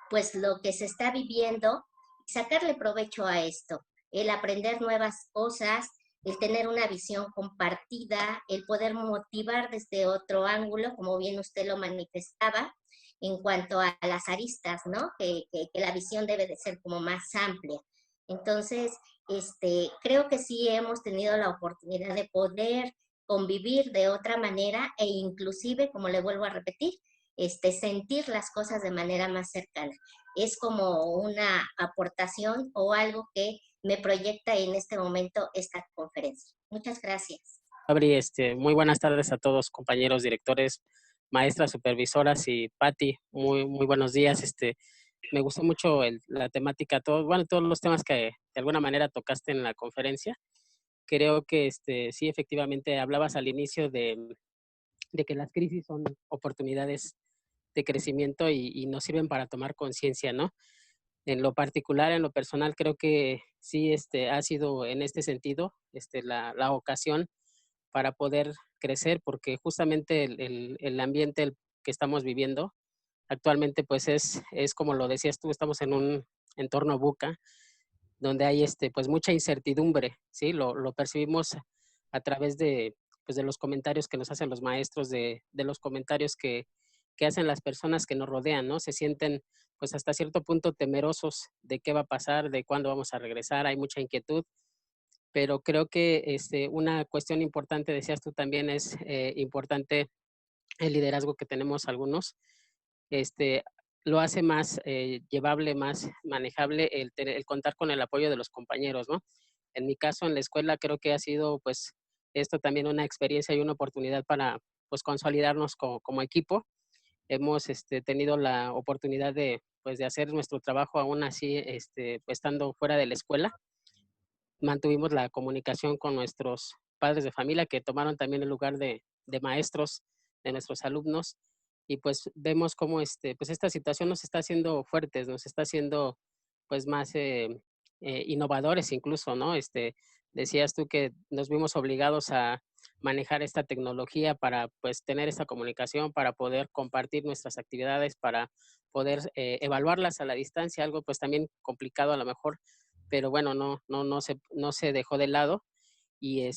pues lo que se está viviendo, sacarle provecho a esto, el aprender nuevas cosas, el tener una visión compartida, el poder motivar desde otro ángulo, como bien usted lo manifestaba, en cuanto a las aristas, ¿no? Que la visión debe de ser como más amplia. Entonces, creo que sí hemos tenido la oportunidad de poder convivir de otra manera e inclusive, como le vuelvo a repetir, sentir las cosas de manera más cercana. Es como una aportación o algo que me proyecta en este momento esta conferencia. Muchas gracias. Abri, muy buenas tardes a todos, compañeros, directores, maestras, supervisoras y Patti, muy buenos días. Me gustó mucho la temática, todos los temas que de alguna manera tocaste en la conferencia. Creo que sí, efectivamente, hablabas al inicio de que las crisis son oportunidades de crecimiento y nos sirven para tomar conciencia, ¿no? En lo particular, en lo personal, creo que sí ha sido en este sentido la ocasión para poder crecer, porque justamente el ambiente que estamos viviendo actualmente, pues es como lo decías tú, estamos en un entorno VUCA, donde hay pues mucha incertidumbre, ¿sí? Lo percibimos a través pues de los comentarios que nos hacen los maestros, de los comentarios que hacen las personas que nos rodean, ¿no? Se sienten pues hasta cierto punto temerosos de qué va a pasar, de cuándo vamos a regresar, hay mucha inquietud, pero creo que una cuestión importante, decías tú también, es importante el liderazgo que tenemos algunos. Lo hace más llevable, más manejable el contar con el apoyo de los compañeros, ¿no? En mi caso, en la escuela, creo que ha sido, pues, esto también una experiencia y una oportunidad para, pues, consolidarnos como equipo. Hemos tenido la oportunidad de, pues, de hacer nuestro trabajo aún así, pues, estando fuera de la escuela. Mantuvimos la comunicación con nuestros padres de familia que tomaron también el lugar de maestros de nuestros alumnos y pues vemos cómo pues esta situación nos está haciendo fuertes, nos está haciendo pues más innovadores incluso, ¿no? Decías tú que nos vimos obligados a manejar esta tecnología para pues tener esta comunicación, para poder compartir nuestras actividades, para poder evaluarlas a la distancia, algo pues también complicado a lo mejor, pero bueno, no se dejó de lado. Y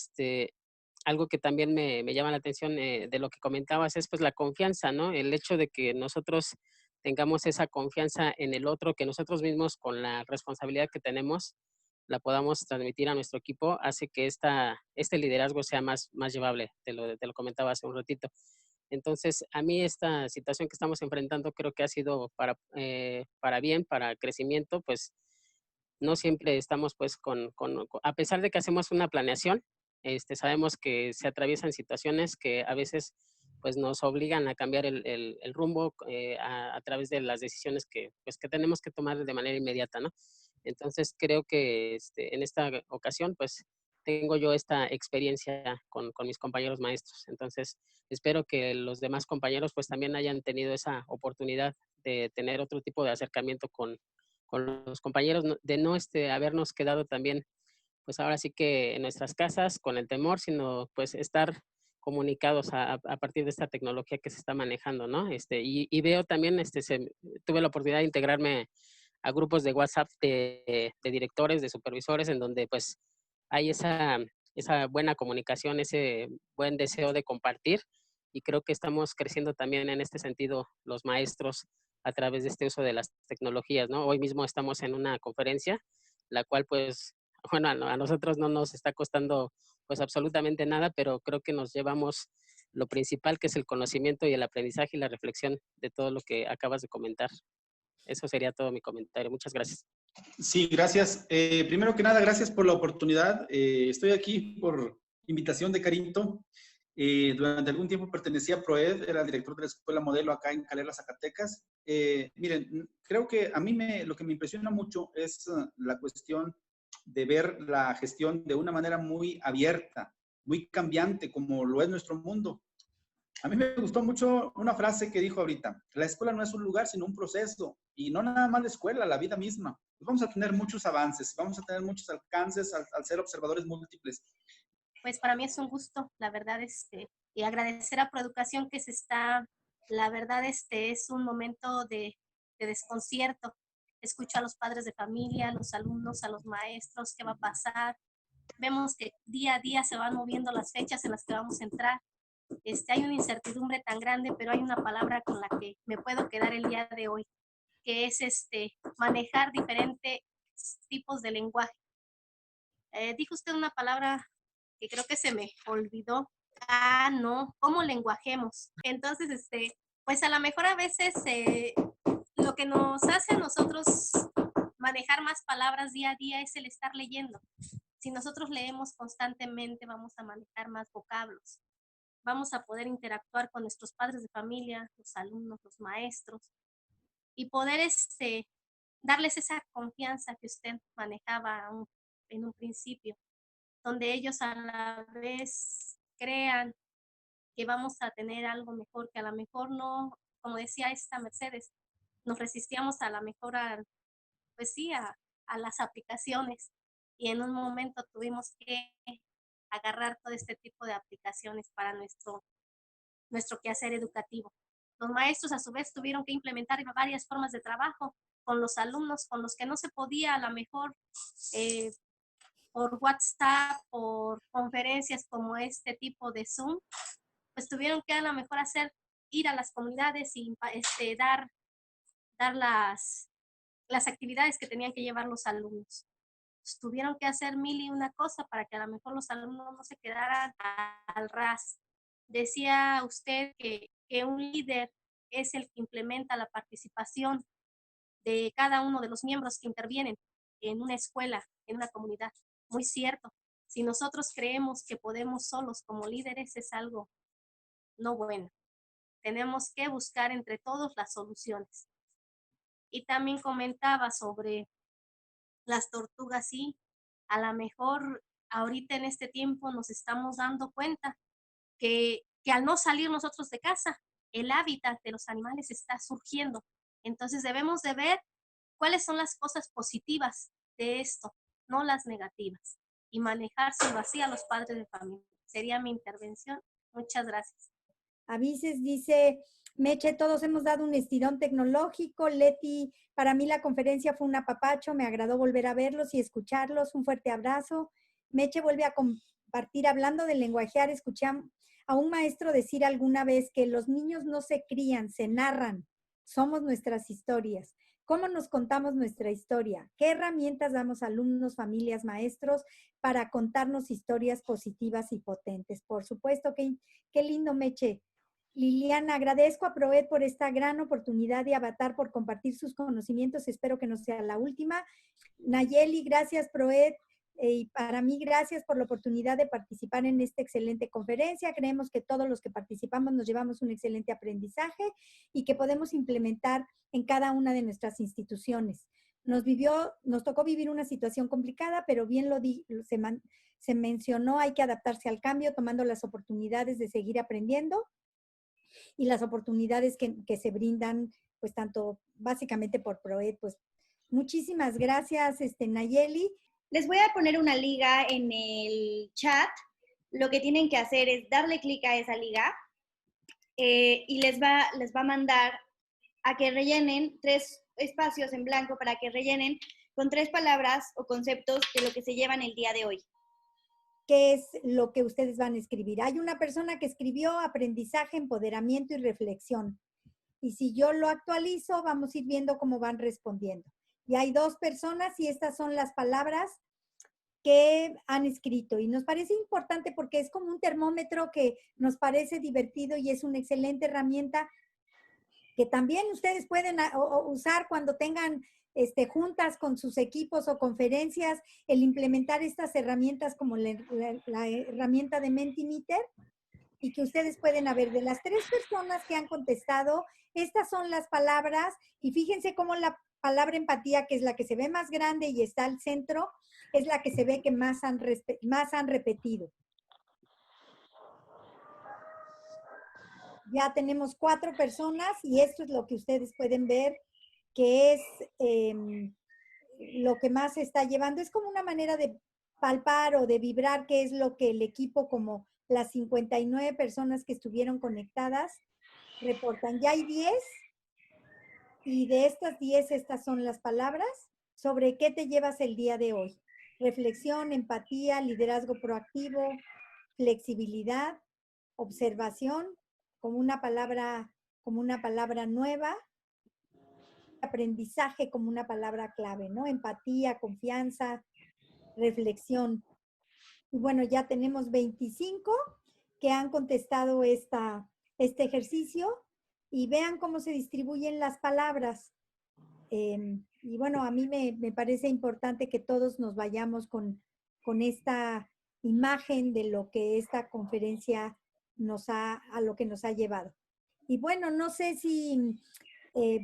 algo que también me llama la atención de lo que comentabas es pues la confianza, ¿no? El hecho de que nosotros tengamos esa confianza en el otro, que nosotros mismos con la responsabilidad que tenemos la podamos transmitir a nuestro equipo, hace que este liderazgo sea más llevable, te lo comentaba hace un ratito. Entonces, a mí esta situación que estamos enfrentando creo que ha sido para bien, para crecimiento, pues no siempre estamos pues a pesar de que hacemos una planeación, sabemos que se atraviesan situaciones que a veces pues nos obligan a cambiar el rumbo a través de las decisiones pues, que tenemos que tomar de manera inmediata, ¿no? Entonces creo que en esta ocasión pues tengo yo esta experiencia con mis compañeros maestros. Entonces espero que los demás compañeros pues también hayan tenido esa oportunidad de tener otro tipo de acercamiento con los compañeros, de no habernos quedado también, pues ahora sí que en nuestras casas con el temor, sino pues estar comunicados a partir de esta tecnología que se está manejando, ¿no? Y veo también, tuve la oportunidad de integrarme a grupos de WhatsApp de directores, de supervisores, en donde pues hay esa buena comunicación, ese buen deseo de compartir, y creo que estamos creciendo también en este sentido los maestros a través de este uso de las tecnologías, ¿no? Hoy mismo estamos en una conferencia, la cual pues, bueno, a nosotros no nos está costando pues absolutamente nada, pero creo que nos llevamos lo principal, que es el conocimiento y el aprendizaje y la reflexión de todo lo que acabas de comentar. Eso sería todo mi comentario. Muchas gracias. Sí, gracias. Primero que nada, gracias por la oportunidad. Estoy aquí por invitación de Carinto. Durante algún tiempo pertenecía a PROED, era el director de la Escuela Modelo acá en Calera, Zacatecas. Miren, creo que a mí lo que me impresiona mucho es la cuestión de ver la gestión de una manera muy abierta, muy cambiante, como lo es nuestro mundo. A mí me gustó mucho una frase que dijo ahorita: la escuela no es un lugar, sino un proceso. Y no nada más la escuela, la vida misma. Pues vamos a tener muchos avances, vamos a tener muchos alcances al ser observadores múltiples. Pues para mí es un gusto, la verdad, y agradecer a Proeducación que la verdad, es un momento de desconcierto. Escucho a los padres de familia, a los alumnos, a los maestros, qué va a pasar. Vemos que día a día se van moviendo las fechas en las que vamos a entrar. Hay una incertidumbre tan grande, pero hay una palabra con la que me puedo quedar el día de hoy, que es manejar diferentes tipos de lenguaje. Dijo usted una palabra que creo que se me olvidó. No, ¿cómo lenguajemos? Entonces, pues a lo mejor a veces lo que nos hace a nosotros manejar más palabras día a día es el estar leyendo. Si nosotros leemos constantemente, vamos a manejar más vocablos. Vamos a poder interactuar con nuestros padres de familia, los alumnos, los maestros, y poder darles esa confianza que usted manejaba en un principio, donde ellos a la vez crean que vamos a tener algo mejor, que a lo mejor no, como decía esta Mercedes, nos resistíamos a lo mejor pues sí, a las aplicaciones, y en un momento tuvimos que agarrar todo este tipo de aplicaciones para nuestro quehacer educativo. Los maestros a su vez tuvieron que implementar varias formas de trabajo con los alumnos, con los que no se podía a lo mejor por WhatsApp, por conferencias como este tipo de Zoom, pues tuvieron que a lo mejor ir a las comunidades y dar las actividades que tenían que llevar los alumnos. Pues tuvieron que hacer mil y una cosa para que a lo mejor los alumnos no se quedaran al ras. Decía usted que un líder es el que implementa la participación de cada uno de los miembros que intervienen en una escuela, en una comunidad. Muy cierto. Si nosotros creemos que podemos solos como líderes, es algo no bueno. Tenemos que buscar entre todos las soluciones. Y también comentaba sobre las tortugas, sí. A lo mejor ahorita en este tiempo nos estamos dando cuenta que al no salir nosotros de casa, el hábitat de los animales está surgiendo. Entonces debemos de ver cuáles son las cosas positivas de esto, no las negativas, y manejárselo así a los padres de familia. Sería mi intervención. Muchas gracias. Avises, dice Meche, todos hemos dado un estirón tecnológico. Leti, para mí la conferencia fue un apapacho, me agradó volver a verlos y escucharlos. Un fuerte abrazo. Meche vuelve a compartir, hablando de lenguajear, escuché a un maestro decir alguna vez que los niños no se crían, se narran. Somos nuestras historias. ¿Cómo nos contamos nuestra historia? ¿Qué herramientas damos a alumnos, familias, maestros para contarnos historias positivas y potentes? Por supuesto, qué lindo, Meche. Liliana, agradezco a Proed por esta gran oportunidad de Avatar, por compartir sus conocimientos. Espero que no sea la última. Nayeli, gracias, Proed. Y para mí, gracias por la oportunidad de participar en esta excelente conferencia. Creemos que todos los que participamos nos llevamos un excelente aprendizaje y que podemos implementar en cada una de nuestras instituciones. Nos tocó vivir una situación complicada, pero bien se mencionó, hay que adaptarse al cambio, tomando las oportunidades de seguir aprendiendo y las oportunidades que se brindan, pues tanto básicamente por Proed. Pues muchísimas gracias, Nayeli. Les voy a poner una liga en el chat. Lo que tienen que hacer es darle clic a esa liga y les va a mandar a que rellenen 3 espacios en blanco para que rellenen con 3 palabras o conceptos de lo que se llevan el día de hoy. ¿Qué es lo que ustedes van a escribir? Hay una persona que escribió aprendizaje, empoderamiento y reflexión. Y si yo lo actualizo, vamos a ir viendo cómo van respondiendo. Y hay 2 personas y estas son las palabras que han escrito. Y nos parece importante porque es como un termómetro que nos parece divertido y es una excelente herramienta que también ustedes pueden usar cuando tengan juntas con sus equipos o conferencias, el implementar estas herramientas como la herramienta de Mentimeter, y que ustedes pueden ver de las 3 personas que han contestado, estas son las palabras, y fíjense cómo la palabra empatía, que es la que se ve más grande y está al centro, es la que se ve que más han repetido. ya tenemos 4 personas y esto es lo que ustedes pueden ver, que es lo que más se está llevando. Es como una manera de palpar o de vibrar qué es lo que el equipo, como las 59 personas que estuvieron conectadas, reportan. Ya hay 10 y de estas 10 estas son las palabras. ¿Sobre qué te llevas el día de hoy? Reflexión, empatía, liderazgo proactivo, flexibilidad, observación, como una palabra nueva, aprendizaje como una palabra clave, ¿no? Empatía, confianza, reflexión. Y bueno, ya tenemos 25 que han contestado este ejercicio y vean cómo se distribuyen las palabras. Y bueno, a mí me parece importante que todos nos vayamos con esta imagen de lo que esta conferencia a lo que nos ha llevado. Y bueno, no sé si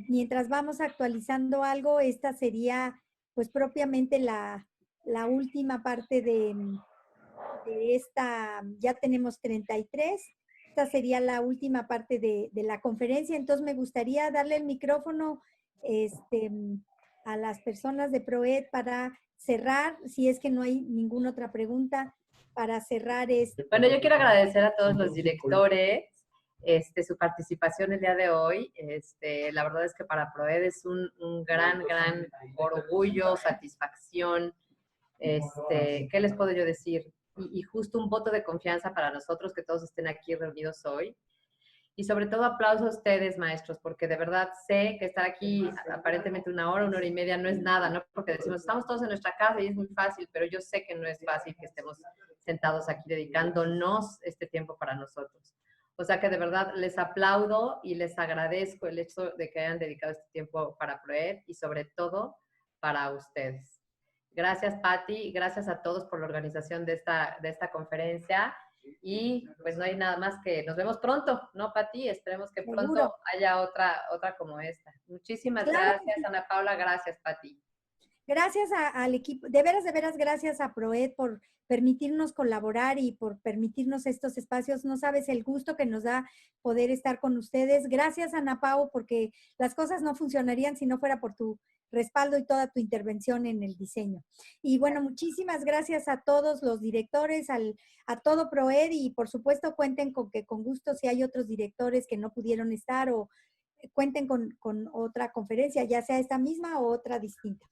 mientras vamos actualizando algo, esta sería pues propiamente la última parte de esta, ya tenemos 33, esta sería la última parte de la conferencia, entonces me gustaría darle el micrófono a las personas de PROED para cerrar, si es que no hay ninguna otra pregunta, para cerrar esto. Bueno, yo quiero agradecer a todos los directores su participación el día de hoy. La verdad es que para PROED es un gran orgullo, satisfacción. ¿Qué les puedo yo decir? Y justo un voto de confianza para nosotros que todos estén aquí reunidos hoy. Y sobre todo aplauso a ustedes, maestros, porque de verdad sé que estar aquí aparentemente una hora y media no es nada, ¿no? Porque decimos, estamos todos en nuestra casa y es muy fácil, pero yo sé que no es fácil que estemos sentados aquí dedicándonos este tiempo para nosotros. O sea que de verdad les aplaudo y les agradezco el hecho de que hayan dedicado este tiempo para PROED y sobre todo para ustedes. Gracias, Patti, y gracias a todos por la organización de esta conferencia. Y pues no hay nada más que nos vemos pronto, ¿no, Patti? Esperemos que pronto Seguro. haya otra como esta. Muchísimas Claro. gracias, Ana Paula. Gracias, Patti. Gracias al equipo, de veras, gracias a PROED por permitirnos colaborar y por permitirnos estos espacios. No sabes el gusto que nos da poder estar con ustedes. Gracias, Ana Pau, porque las cosas no funcionarían si no fuera por tu respaldo y toda tu intervención en el diseño. Y bueno, muchísimas gracias a todos los directores, a todo PROED y por supuesto cuenten con que con gusto si hay otros directores que no pudieron estar o cuenten con otra conferencia, ya sea esta misma o otra distinta.